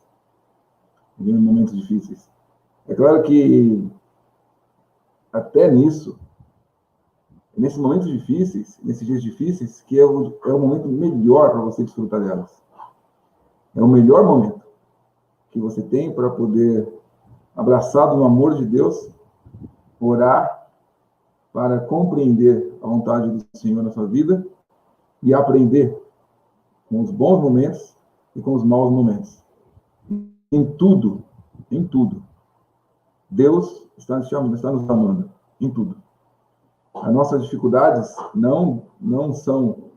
S3: vivendo momentos difíceis. É claro que até nesses momentos difíceis, nesses dias difíceis, que é o momento melhor para você desfrutar delas. É o melhor momento que você tem para poder, abraçado no amor de Deus, orar para compreender a vontade do Senhor na sua vida e aprender com os bons momentos e com os maus momentos. Em tudo, Deus está nos chamando, está nos amando, em tudo. As nossas dificuldades não são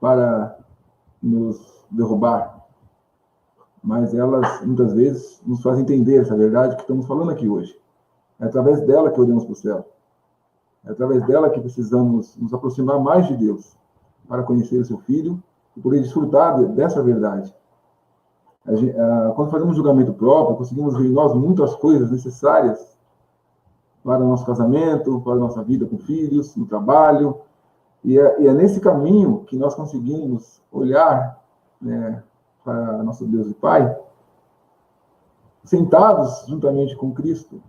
S3: para nos derrubar, mas elas, muitas vezes, nos fazem entender essa verdade que estamos falando aqui hoje. É através dela que olhamos para o céu. É através dela que precisamos nos aproximar mais de Deus, para conhecer o seu Filho e poder desfrutar dessa verdade. Quando fazemos julgamento próprio, conseguimos ver em nós muitas coisas necessárias para o nosso casamento, para a nossa vida com filhos, no trabalho. E é nesse caminho que nós conseguimos olhar, né, para nosso Deus e Pai, sentados juntamente com Cristo,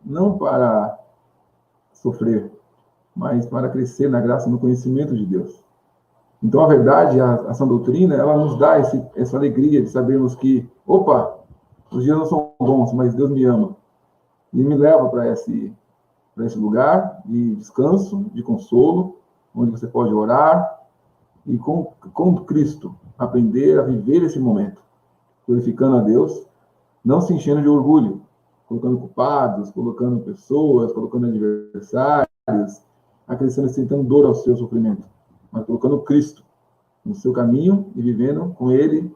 S3: não para sofrer, mas para crescer na graça e no conhecimento de Deus. Então, a verdade, a sã doutrina, ela nos dá essa alegria de sabermos que, os dias não são bons, mas Deus me ama. E me leva para esse lugar de descanso, de consolo, onde você pode orar e com Cristo aprender a viver esse momento, glorificando a Deus, não se enchendo de orgulho, colocando culpados, colocando pessoas, colocando adversários, acrescentando dor ao seu sofrimento, mas colocando Cristo no seu caminho e vivendo com Ele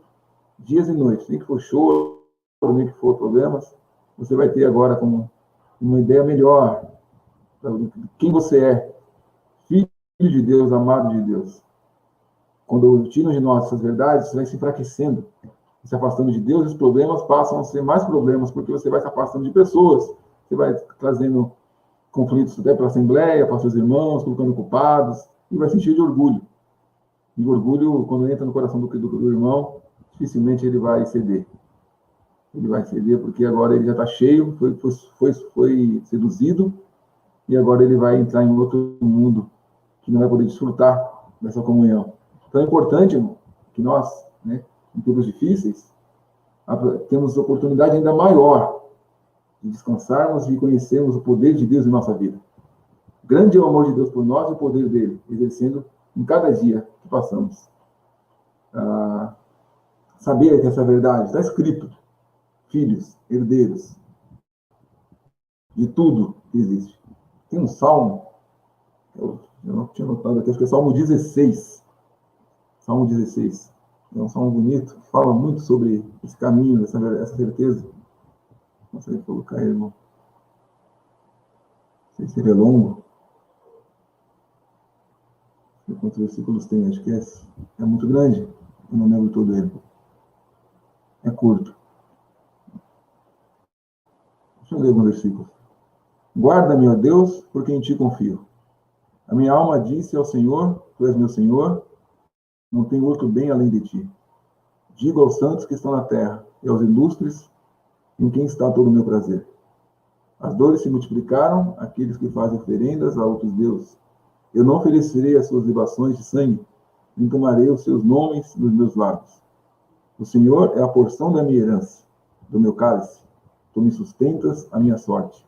S3: dias e noites, nem que for choro, nem que for problemas, você vai ter agora como uma ideia melhor de quem você é, filho de Deus, amado de Deus. Quando tiram de nós essas verdades, você vai se enfraquecendo, se afastando de Deus, os problemas passam a ser mais problemas, porque você vai se afastando de pessoas, você vai trazendo conflitos até para a Assembleia, para seus irmãos, colocando culpados, e vai se encher de orgulho. E o orgulho, quando entra no coração do irmão, dificilmente ele vai ceder. Ele vai ceder porque agora ele já está cheio, foi seduzido, e agora ele vai entrar em outro mundo que não vai poder desfrutar dessa comunhão. Então é importante, irmão, que nós, né, em tempos difíceis, temos oportunidade ainda maior de descansarmos e conhecermos o poder de Deus em nossa vida. Grande é o amor de Deus por nós e o poder dele, exercendo em cada dia que passamos. Saber que essa verdade está escrito. Filhos, herdeiros, de tudo que existe. Tem um salmo, eu não tinha notado aqui, acho que é Salmo 16. Salmo 16. É um salmo bonito, que fala muito sobre esse caminho, essa certeza. Não sei colocar aí, irmão. Não sei se ele é longo. Quantos versículos tem? Acho que é muito grande. Eu não lembro todo ele. É curto. Deixa eu ler alguns versículos. Guarda-me, ó Deus, porque em ti confio. A minha alma disse ao Senhor, tu és meu Senhor, não tem outro bem além de ti. Digo aos santos que estão na terra, e aos ilustres, em quem está todo o meu prazer. As dores se multiplicaram, aqueles que fazem oferendas a outros deuses. Eu não oferecerei as suas libações de sangue, nem tomarei os seus nomes nos meus lábios. O Senhor é a porção da minha herança, do meu cálice. Tu me sustentas a minha sorte.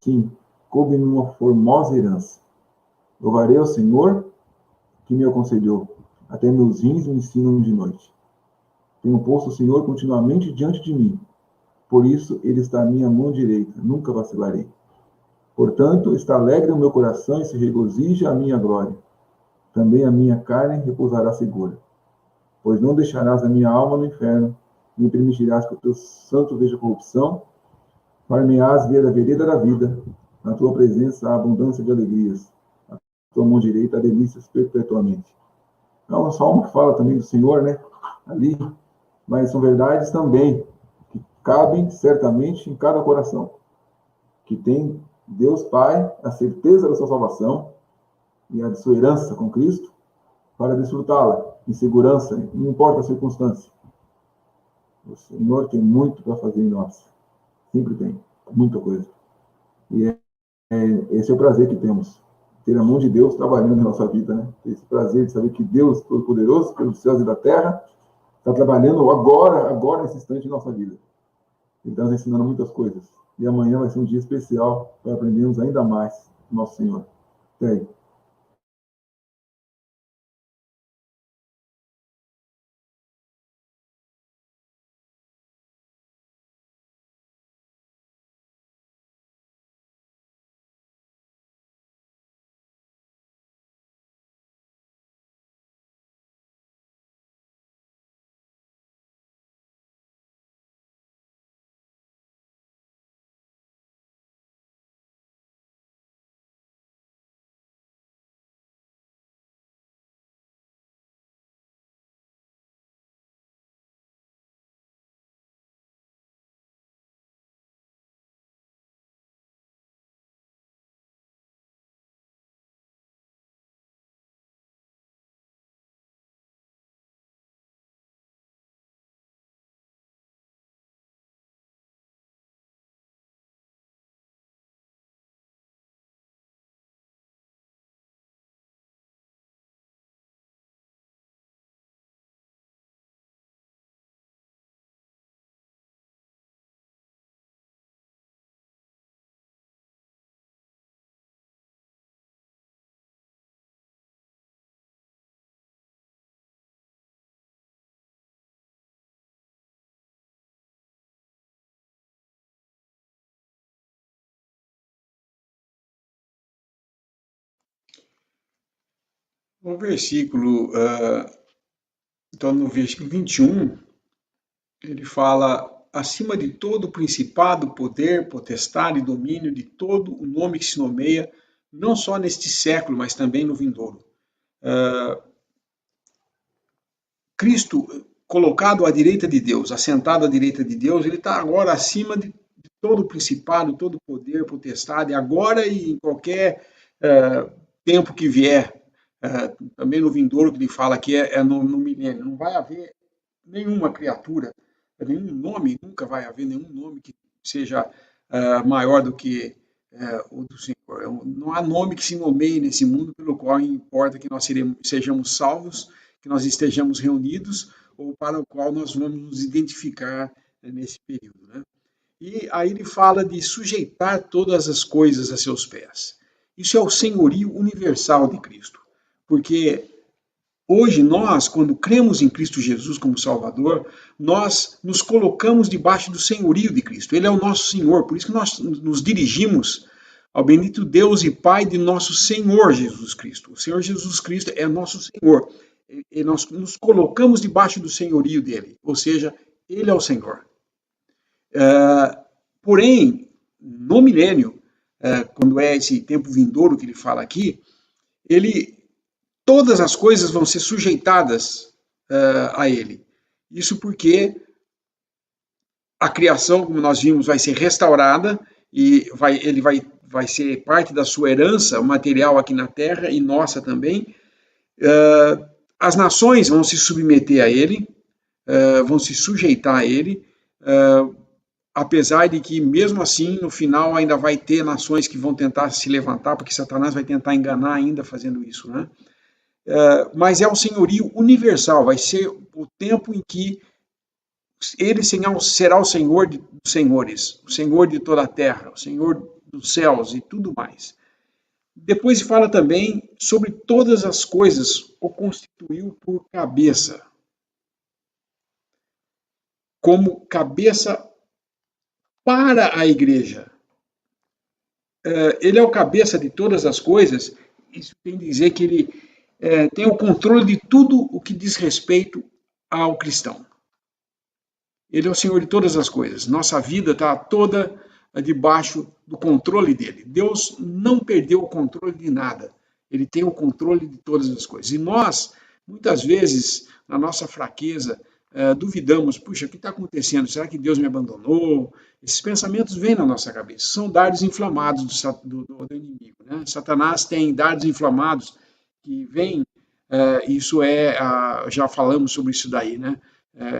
S3: Sim, coube-me uma formosa herança. Louvarei ao Senhor, que me aconselhou. Até meus rins me ensinam de noite. Tenho posto o Senhor continuamente diante de mim. Por isso, ele está à minha mão direita. Nunca vacilarei. Portanto, está alegre o meu coração e se regozija a minha glória. Também a minha carne repousará segura. Pois não deixarás a minha alma no inferno, nem permitirás que o teu santo veja corrupção. Far-me-ás ver a vereda da vida. Na tua presença há abundância de alegrias. A tua mão direita há delícias perpetuamente. É um salmo que fala também do Senhor, né? Ali. Mas são verdades também que cabem certamente em cada coração. Que tem Deus Pai, a certeza da sua salvação e a de sua herança com Cristo, para desfrutá-la em segurança, não importa a circunstância. O Senhor tem muito para fazer em nós. Sempre tem. Muita coisa. E esse é o prazer que temos. Ter a mão de Deus trabalhando na nossa vida, né? Ter esse prazer de saber que Deus, Todo-Poderoso, pelos céus e da terra, está trabalhando agora, nesse instante de nossa vida. Ele está nos ensinando muitas coisas. E amanhã vai ser um dia especial para aprendermos ainda mais do nosso Senhor. Até aí.
S1: O versículo, então no versículo 21, ele fala: acima de todo principado, poder, potestade e domínio, de todo o nome que se nomeia, não só neste século, mas também no vindouro. Cristo, colocado à direita de Deus, assentado à direita de Deus, ele está agora acima de todo principado, todo poder, potestade, agora e em qualquer tempo que vier. Também no vindouro que ele fala que é no milênio. Não vai haver nenhuma criatura, nenhum nome, nunca vai haver nenhum nome que seja maior do que o do Senhor. Não há nome que se nomeie nesse mundo pelo qual importa que nós sejamos salvos, que nós estejamos reunidos, ou para o qual nós vamos nos identificar nesse período, né? E aí ele fala de sujeitar todas as coisas a seus pés. Isso é o senhorio universal de Cristo, porque hoje nós, quando cremos em Cristo Jesus como Salvador, nós nos colocamos debaixo do senhorio de Cristo. Ele é o nosso Senhor, por isso que nós nos dirigimos ao bendito Deus e Pai de nosso Senhor Jesus Cristo. O Senhor Jesus Cristo é nosso Senhor. E nós nos colocamos debaixo do senhorio dele, ou seja, ele é o Senhor. Porém, no milênio, quando é esse tempo vindouro que ele fala aqui, todas as coisas vão ser sujeitadas a ele. Isso porque a criação, como nós vimos, vai ser restaurada e ele vai ser parte da sua herança material aqui na terra e nossa também. As nações vão se submeter a ele, vão se sujeitar a ele, apesar de que, mesmo assim, no final ainda vai ter nações que vão tentar se levantar, porque Satanás vai tentar enganar ainda fazendo isso, né? Mas é um senhorio universal, vai ser o tempo em que ele será o Senhor dos senhores, o Senhor de toda a terra, o Senhor dos céus e tudo mais. Depois fala também sobre todas as coisas o constituiu por cabeça, como cabeça para a igreja. Ele é o cabeça de todas as coisas, isso tem que dizer que ele tem o controle de tudo o que diz respeito ao cristão. Ele é o Senhor de todas as coisas. Nossa vida está toda debaixo do controle dele. Deus não perdeu o controle de nada. Ele tem o controle de todas as coisas. E nós, muitas vezes, na nossa fraqueza, duvidamos, puxa, o que está acontecendo? Será que Deus me abandonou? Esses pensamentos vêm na nossa cabeça. São dardos inflamados do inimigo, né? Satanás tem dardos inflamados que vêm, já falamos sobre isso daí, né?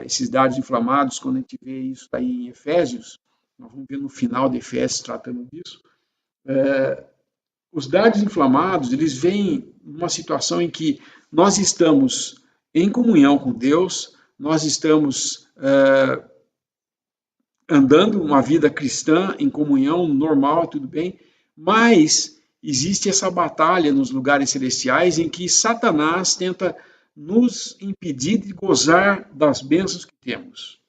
S1: Esses dardos inflamados, quando a gente vê isso daí em Efésios, nós vamos ver no final de Efésios tratando disso, os dardos inflamados, eles vêm numa situação em que nós estamos em comunhão com Deus, nós estamos andando uma vida cristã em comunhão normal, tudo bem, mas existe essa batalha nos lugares celestiais em que Satanás tenta nos impedir de gozar das bênçãos que temos.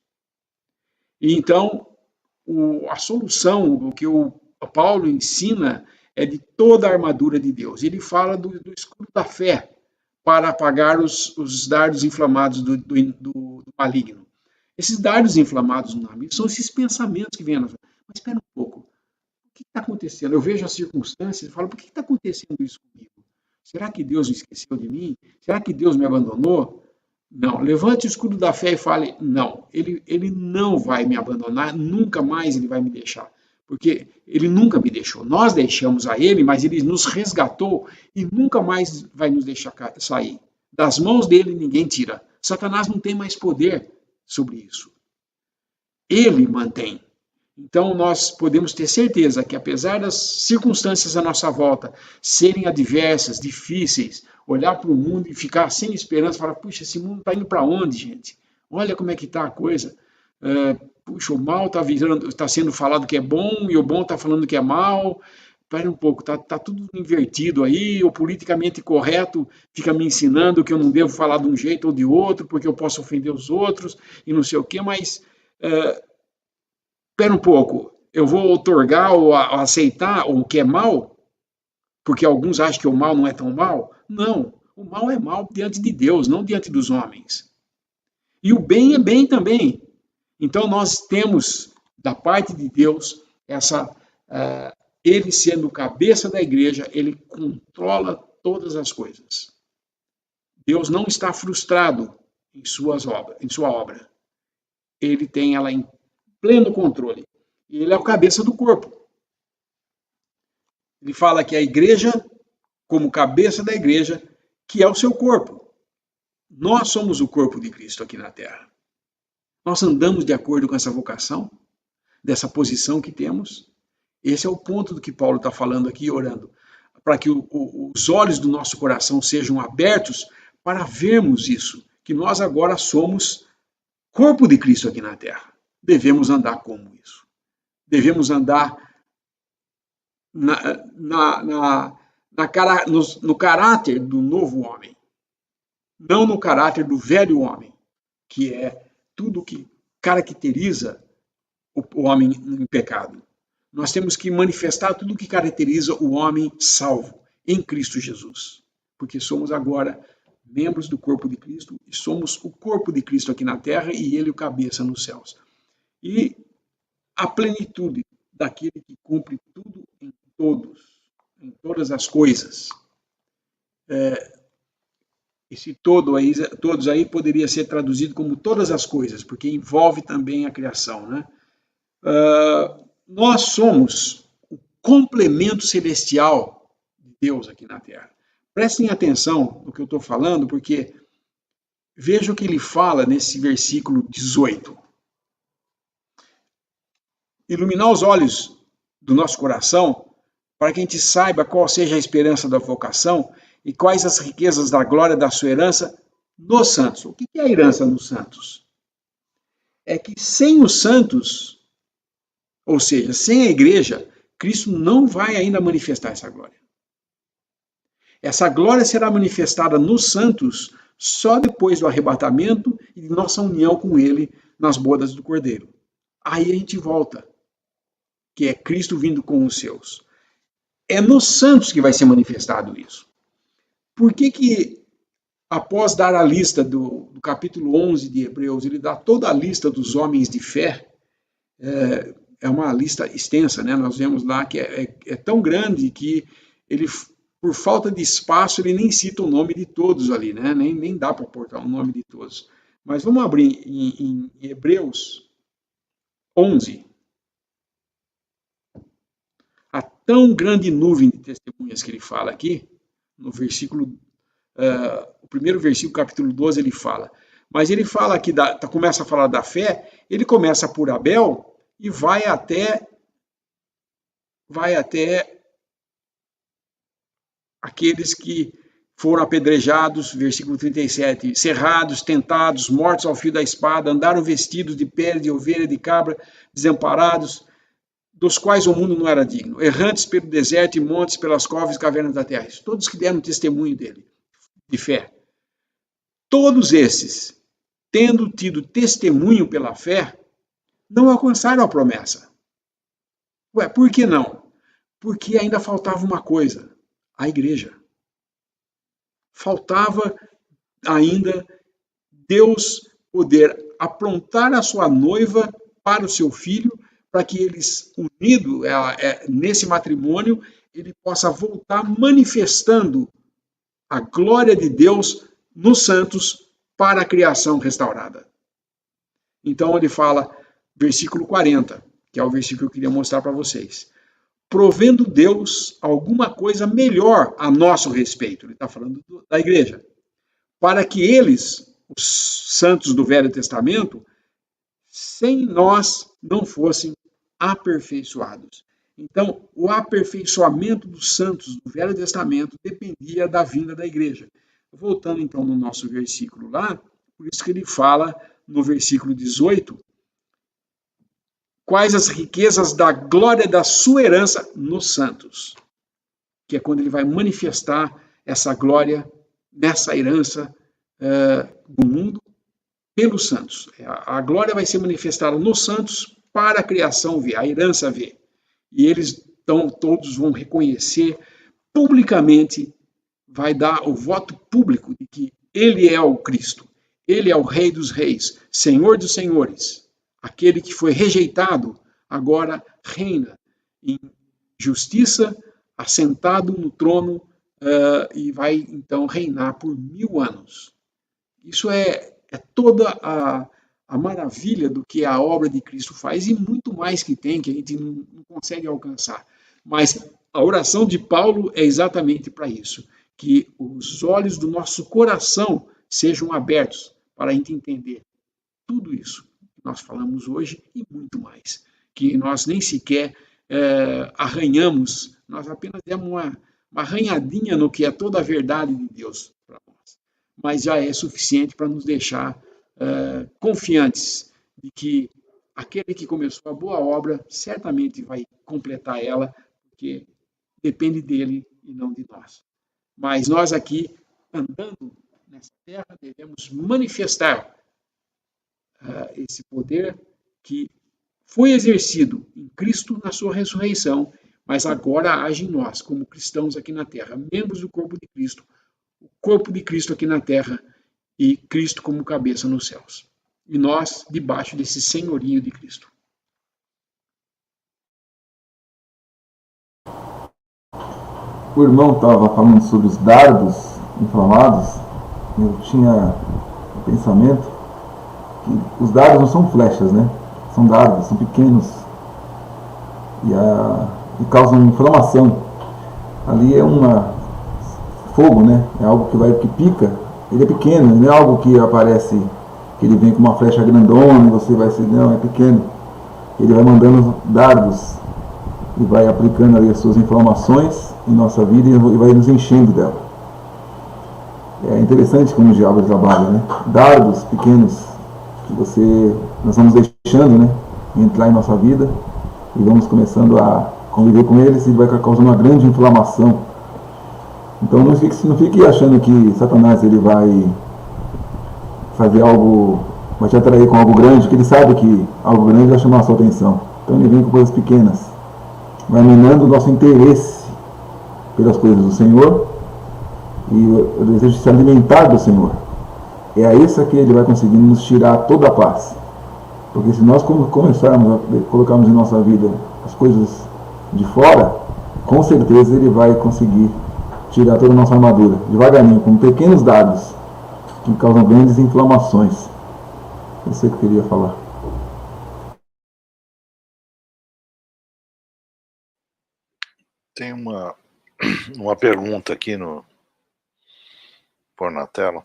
S1: E então, a solução, o que o Paulo ensina, é de toda a armadura de Deus. Ele fala do escudo da fé para apagar os dardos inflamados do maligno. Esses dardos inflamados no amigo são esses pensamentos que vêm. Mas espera um pouco, o que está acontecendo? Eu vejo as circunstâncias e falo, por que está acontecendo isso comigo? Será que Deus me esqueceu de mim? Será que Deus me abandonou? Não. Levante o escudo da fé e fale, não, ele não vai me abandonar, nunca mais ele vai me deixar. Porque ele nunca me deixou. Nós deixamos a ele, mas ele nos resgatou e nunca mais vai nos deixar sair. Das mãos dele ninguém tira. Satanás não tem mais poder sobre isso. Ele mantém. Então, nós podemos ter certeza que, apesar das circunstâncias à nossa volta serem adversas, difíceis, olhar para o mundo e ficar sem esperança, falar, puxa, esse mundo está indo para onde, gente? Olha como é que está a coisa. Puxa, o mal está sendo falado que é bom e o bom está falando que é mal. Espera um pouco, está tudo invertido aí, o politicamente correto fica me ensinando que eu não devo falar de um jeito ou de outro, porque eu posso ofender os outros e não sei o quê, mas... Espera um pouco, eu vou outorgar ou aceitar o que é mal? Porque alguns acham que o mal não é tão mal? Não, O mal é mal diante de Deus, não diante dos homens. E o bem é bem também. Então nós temos, da parte de Deus, ele sendo cabeça da igreja, ele controla todas as coisas. Deus não está frustrado em sua obra. Ele tem ela em pleno controle. E ele é o cabeça do corpo. Ele fala que a igreja, como cabeça da igreja, que é o seu corpo. Nós somos o corpo de Cristo aqui na Terra. Nós andamos de acordo com essa vocação, dessa posição que temos. Esse é o ponto do que Paulo está falando aqui, orando, para que os olhos do nosso coração sejam abertos para vermos isso, que nós agora somos corpo de Cristo aqui na Terra. Devemos andar como isso. Devemos andar no caráter do novo homem, não no caráter do velho homem, que é tudo que caracteriza o homem em pecado. Nós temos que manifestar tudo que caracteriza o homem salvo em Cristo Jesus, porque somos agora membros do corpo de Cristo e somos o corpo de Cristo aqui na terra e ele o cabeça nos céus. E a plenitude daquele que cumpre tudo em todas as coisas. Esse todos aí poderia ser traduzido como todas as coisas, porque envolve também a criação, né? Nós somos o complemento celestial de Deus aqui na Terra. Prestem atenção no que eu estou falando, porque veja o que ele fala nesse versículo 18. Iluminar os olhos do nosso coração, para que a gente saiba qual seja a esperança da vocação e quais as riquezas da glória da sua herança nos santos. O que é a herança nos santos? É que sem os santos, ou seja, sem a igreja, Cristo não vai ainda manifestar essa glória. Essa glória será manifestada nos santos só depois do arrebatamento e de nossa união com ele nas bodas do Cordeiro. Aí a gente volta, que é Cristo vindo com os seus. É nos santos que vai ser manifestado isso. Por que após dar a lista do capítulo 11 de Hebreus, ele dá toda a lista dos homens de fé? É uma lista extensa, né? Nós vemos lá que é tão grande que ele, por falta de espaço, ele nem cita o nome de todos ali, né? Nem dá para pôr o nome de todos. Mas vamos abrir em Hebreus 11. A tão grande nuvem de testemunhas que ele fala aqui, no versículo, o primeiro versículo, capítulo 12, ele fala. Mas ele fala aqui, começa a falar da fé, ele começa por Abel e vai até aqueles que foram apedrejados, versículo 37, cerrados, tentados, mortos ao fio da espada, andaram vestidos de pele de ovelha, de cabra, desamparados, dos quais o mundo não era digno, errantes pelo deserto e montes, pelas covas e cavernas da terra. Todos que deram testemunho dele, de fé. Todos esses, tendo tido testemunho pela fé, não alcançaram a promessa. Ué, por que não? Porque ainda faltava uma coisa, a igreja. Faltava ainda Deus poder aprontar a sua noiva para o seu filho, para que eles, unidos nesse matrimônio, ele possa voltar manifestando a glória de Deus nos santos para a criação restaurada. Então ele fala, versículo 40, que é o versículo que eu queria mostrar para vocês. Provendo Deus alguma coisa melhor a nosso respeito. Ele está falando da igreja. Para que eles, os santos do Velho Testamento, sem nós não fossem aperfeiçoados. Então, o aperfeiçoamento dos santos do Velho Testamento dependia da vinda da igreja. Voltando então no nosso versículo lá, por isso que ele fala no versículo 18, quais as riquezas da glória da sua herança nos santos, que é quando ele vai manifestar essa glória nessa herança do mundo pelos santos. A glória vai ser manifestada nos santos para a criação ver, a herança ver. E eles então todos vão reconhecer publicamente, vai dar o voto público de que ele é o Cristo, ele é o Rei dos Reis, Senhor dos Senhores. Aquele que foi rejeitado agora reina em justiça, assentado no trono, e vai então reinar por 1000 anos. Isso é toda a maravilha do que a obra de Cristo faz e muito mais que tem, que a gente não consegue alcançar. Mas a oração de Paulo é exatamente para isso, que os olhos do nosso coração sejam abertos para a gente entender tudo isso que nós falamos hoje e muito mais, que nós nem sequer arranhamos, nós apenas demos uma arranhadinha no que é toda a verdade de Deus para nós, mas já é suficiente para nos deixar confiantes de que aquele que começou a boa obra certamente vai completar ela, porque depende dele e não de nós. Mas nós aqui, andando nessa terra, devemos manifestar esse poder que foi exercido em Cristo na sua ressurreição, mas agora age em nós, como cristãos aqui na terra, membros do corpo de Cristo, o corpo de Cristo aqui na terra e Cristo como cabeça nos céus. E nós debaixo desse senhorio de Cristo.
S3: O irmão estava falando sobre os dardos inflamados. Eu tinha o pensamento que os dardos não são flechas, né? São dardos, são pequenos e causam inflamação. Ali é fogo, né? É algo que pica. Ele é pequeno, não é algo que aparece, que ele vem com uma flecha grandona e você vai ser, não, é pequeno. Ele vai mandando dardos e vai aplicando ali as suas inflamações em nossa vida e vai nos enchendo dela. É interessante como o diabo trabalha, né? Dardos pequenos que nós vamos deixando, né, entrar em nossa vida e vamos começando a conviver com eles e vai causando uma grande inflamação. Então não fique achando que Satanás ele vai fazer algo, vai te atrair com algo grande, que ele sabe que algo grande vai chamar a sua atenção. Então ele vem com coisas pequenas, vai minando o nosso interesse pelas coisas do Senhor e o desejo de se alimentar do Senhor. É a isso que ele vai conseguindo nos tirar toda a paz. Porque se nós começarmos a colocarmos em nossa vida as coisas de fora, com certeza ele vai conseguir tirar toda a nossa armadura, devagarinho, com pequenos dardos que causam grandes inflamações. Isso é que eu queria falar.
S2: Tem uma pergunta aqui pôr na tela.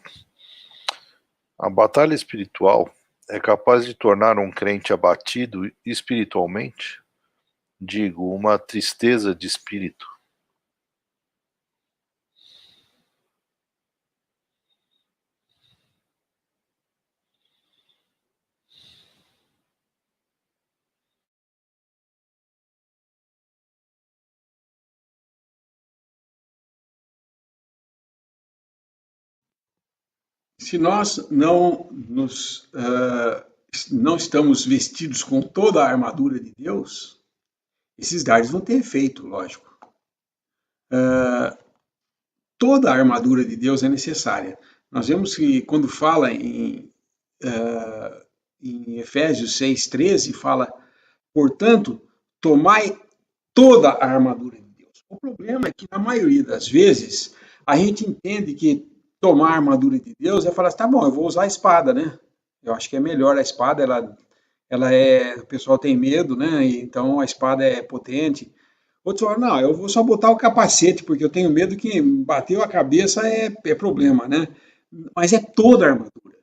S2: A batalha espiritual é capaz de tornar um crente abatido espiritualmente? Digo, uma tristeza de espírito.
S1: Se nós não estamos vestidos com toda a armadura de Deus, esses dardos vão ter efeito, lógico. Toda a armadura de Deus é necessária. Nós vemos que quando fala em Efésios 6,13, fala, portanto, tomai toda a armadura de Deus. O problema é que, na maioria das vezes, a gente entende que tomar a armadura de Deus é falar assim, tá bom, eu vou usar a espada, né? Eu acho que é melhor a espada, o pessoal tem medo, né? Então a espada é potente. Outros falam, não, eu vou só botar o capacete, porque eu tenho medo que bateu a cabeça é problema, né? Mas é toda a armadura.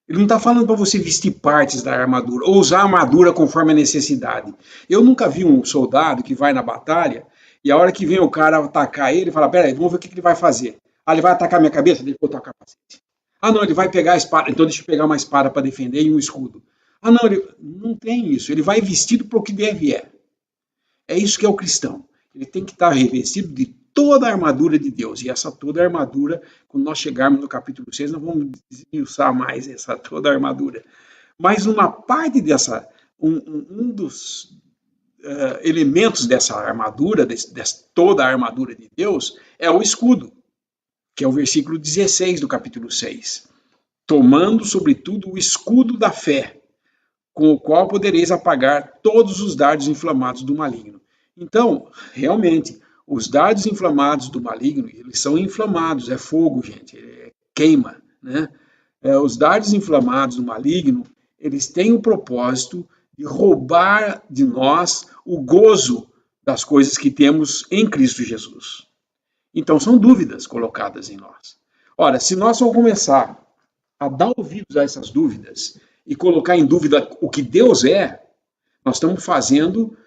S1: Ele não está falando para você vestir partes da armadura, ou usar a armadura conforme a necessidade. Eu nunca vi um soldado que vai na batalha, e a hora que vem o cara atacar ele fala, peraí, vamos ver o que ele vai fazer. Ah, ele vai atacar minha cabeça? Deixa eu botar o capacete. Ah, não, ele vai pegar a espada, então deixa eu pegar uma espada para defender e um escudo. Ah, não, não tem isso, ele vai vestido para o que deve é. É isso que é o cristão. Ele tem que estar revestido de toda a armadura de Deus. E essa toda a armadura, quando nós chegarmos no capítulo 6, nós vamos desmiuçar mais essa toda a armadura. Mas uma parte dessa, um dos elementos dessa armadura, toda a armadura de Deus, é o escudo. que é o versículo 16 do capítulo 6. Tomando, sobretudo, o escudo da fé, com o qual podereis apagar todos os dardos inflamados do maligno. Então, realmente, os dardos inflamados do maligno, eles são inflamados, é fogo, gente, queima, né? Os dardos inflamados do maligno, eles têm o propósito de roubar de nós o gozo das coisas que temos em Cristo Jesus. Então, são dúvidas colocadas em nós. Ora, se nós vamos começar a dar ouvidos a essas dúvidas e colocar em dúvida o que Deus é, nós estamos fazendo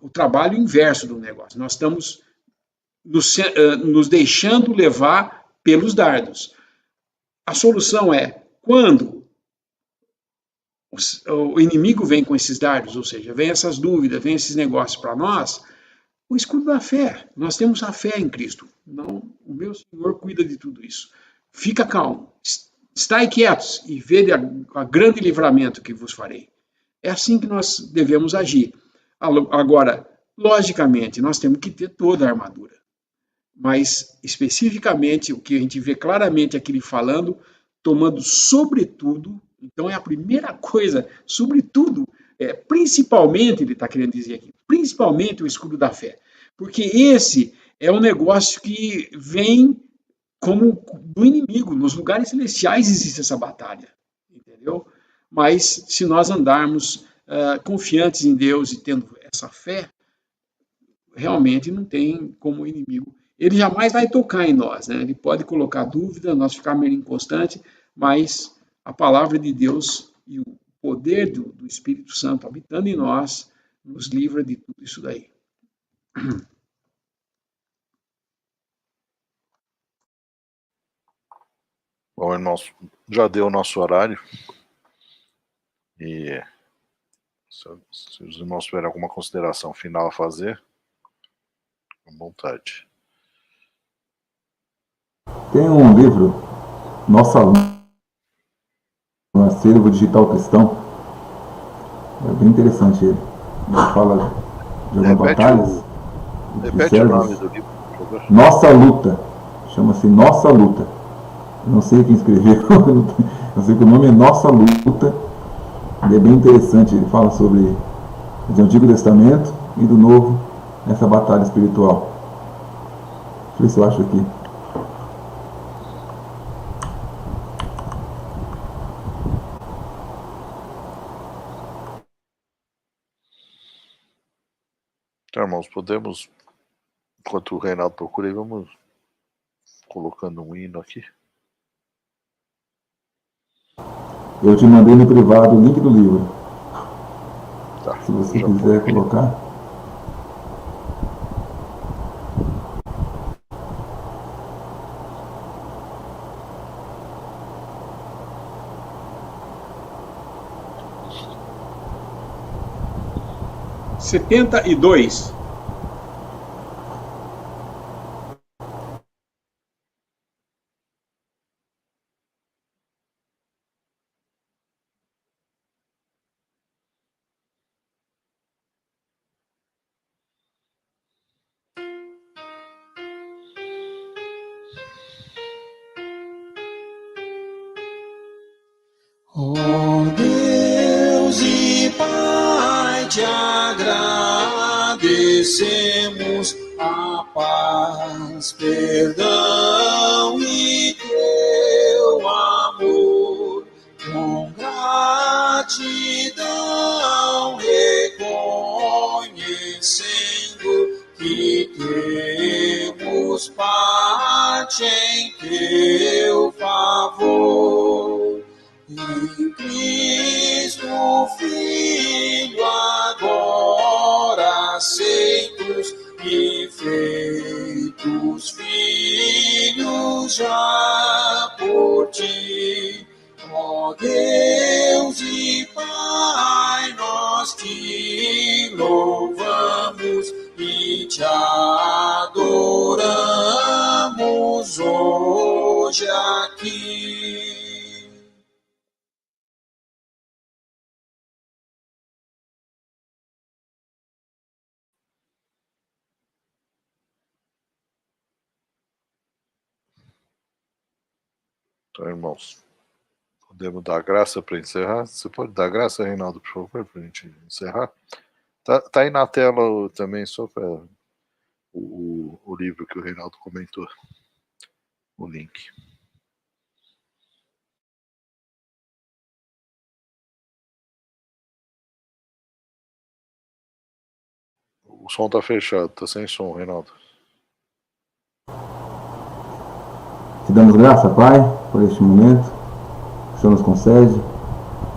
S1: o trabalho inverso do negócio. Nós estamos nos deixando levar pelos dardos. A solução é, quando o inimigo vem com esses dardos, ou seja, vem essas dúvidas, vem esses negócios para nós, o escudo da fé. Nós temos a fé em Cristo. Não, o meu Senhor cuida de tudo isso. Fica calmo. Estai quietos e vede a grande livramento que vos farei. É assim que nós devemos agir. Agora, logicamente, nós temos que ter toda a armadura. Mas, especificamente, o que a gente vê claramente aqui falando, tomando sobretudo, então é a primeira coisa, sobretudo, principalmente, ele está querendo dizer aqui, principalmente o escudo da fé. Porque esse é um negócio que vem como do inimigo. Nos lugares celestiais existe essa batalha, entendeu? Mas se nós andarmos confiantes em Deus e tendo essa fé, realmente não tem como o inimigo. Ele jamais vai tocar em nós, né? Ele pode colocar dúvida, nós ficarmos meio inconstante, mas a palavra de Deus e o poder do Espírito Santo habitando em nós nos livra de tudo isso daí.
S2: Bom, irmãos, já deu o nosso horário. E se os irmãos tiverem alguma consideração final a fazer, à vontade.
S3: Tem um livro, Nossa Luta, um acervo digital cristão. É bem interessante ele. Ele fala de algumas batalhas.
S2: Repete o nome do livro, por favor.
S3: Nossa Luta. Chama-se Nossa Luta. Eu não sei quem escreveu. Eu sei que o nome é Nossa Luta. Ele é bem interessante. Ele fala sobre do Antigo Testamento e do Novo, essa batalha espiritual. Deixa eu ver se eu acho aqui.
S2: Então, irmãos, podemos, enquanto o Reinaldo procura aí, vamos colocando um hino aqui.
S3: Eu te mandei no privado o link do livro.
S2: Tá,
S3: se você quiser colocar.
S1: Setenta e dois.
S4: Ó Deus e Pai, te agradecemos a paz, perdão e teu amor. Com gratidão reconhecendo que temos parte em teu favor. Em Cristo Filho, agora aceitos e feitos filhos já por ti. Ó Deus e Pai, nós te louvamos e te adoramos hoje aqui.
S2: Então, irmãos, podemos dar graça para encerrar? Você pode dar graça, Reinaldo, por favor, para a gente encerrar? Tá aí na tela também, só para o livro que o Reinaldo comentou, o link. O som está fechado, está sem som, Reinaldo.
S3: Te damos graça, Pai, por este momento que o Senhor nos concede,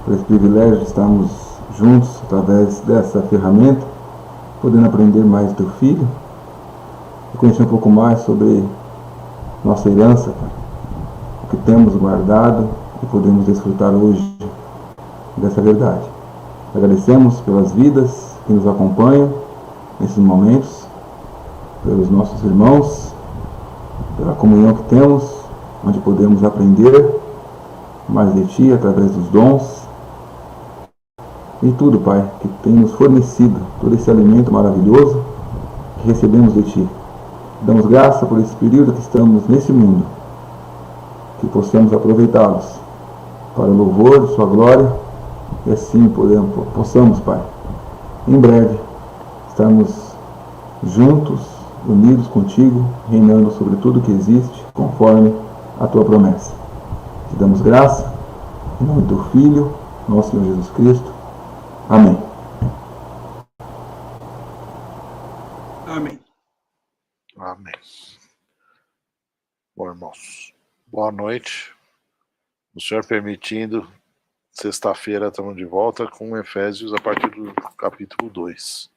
S3: por esse privilégio de estarmos juntos através dessa ferramenta, podendo aprender mais do Teu Filho e conhecer um pouco mais sobre nossa herança, Pai, o que temos guardado e podemos desfrutar hoje dessa verdade. Agradecemos pelas vidas que nos acompanham nesses momentos, pelos nossos irmãos, pela comunhão que temos, onde podemos aprender mais de Ti através dos dons e tudo, Pai, que tem nos fornecido, todo esse alimento maravilhoso que recebemos de Ti. Damos graça por esse período que estamos nesse mundo, que possamos aproveitá-los para o louvor de Sua glória e assim possamos, Pai, em breve estarmos juntos, unidos contigo, reinando sobre tudo que existe, conforme a Tua promessa. Te damos graça, em nome do Teu Filho, nosso Senhor Jesus Cristo. Amém.
S1: Amém.
S2: Amém. Bom, irmãos, boa noite. O Senhor permitindo, sexta-feira estamos de volta com Efésios a partir do capítulo 2.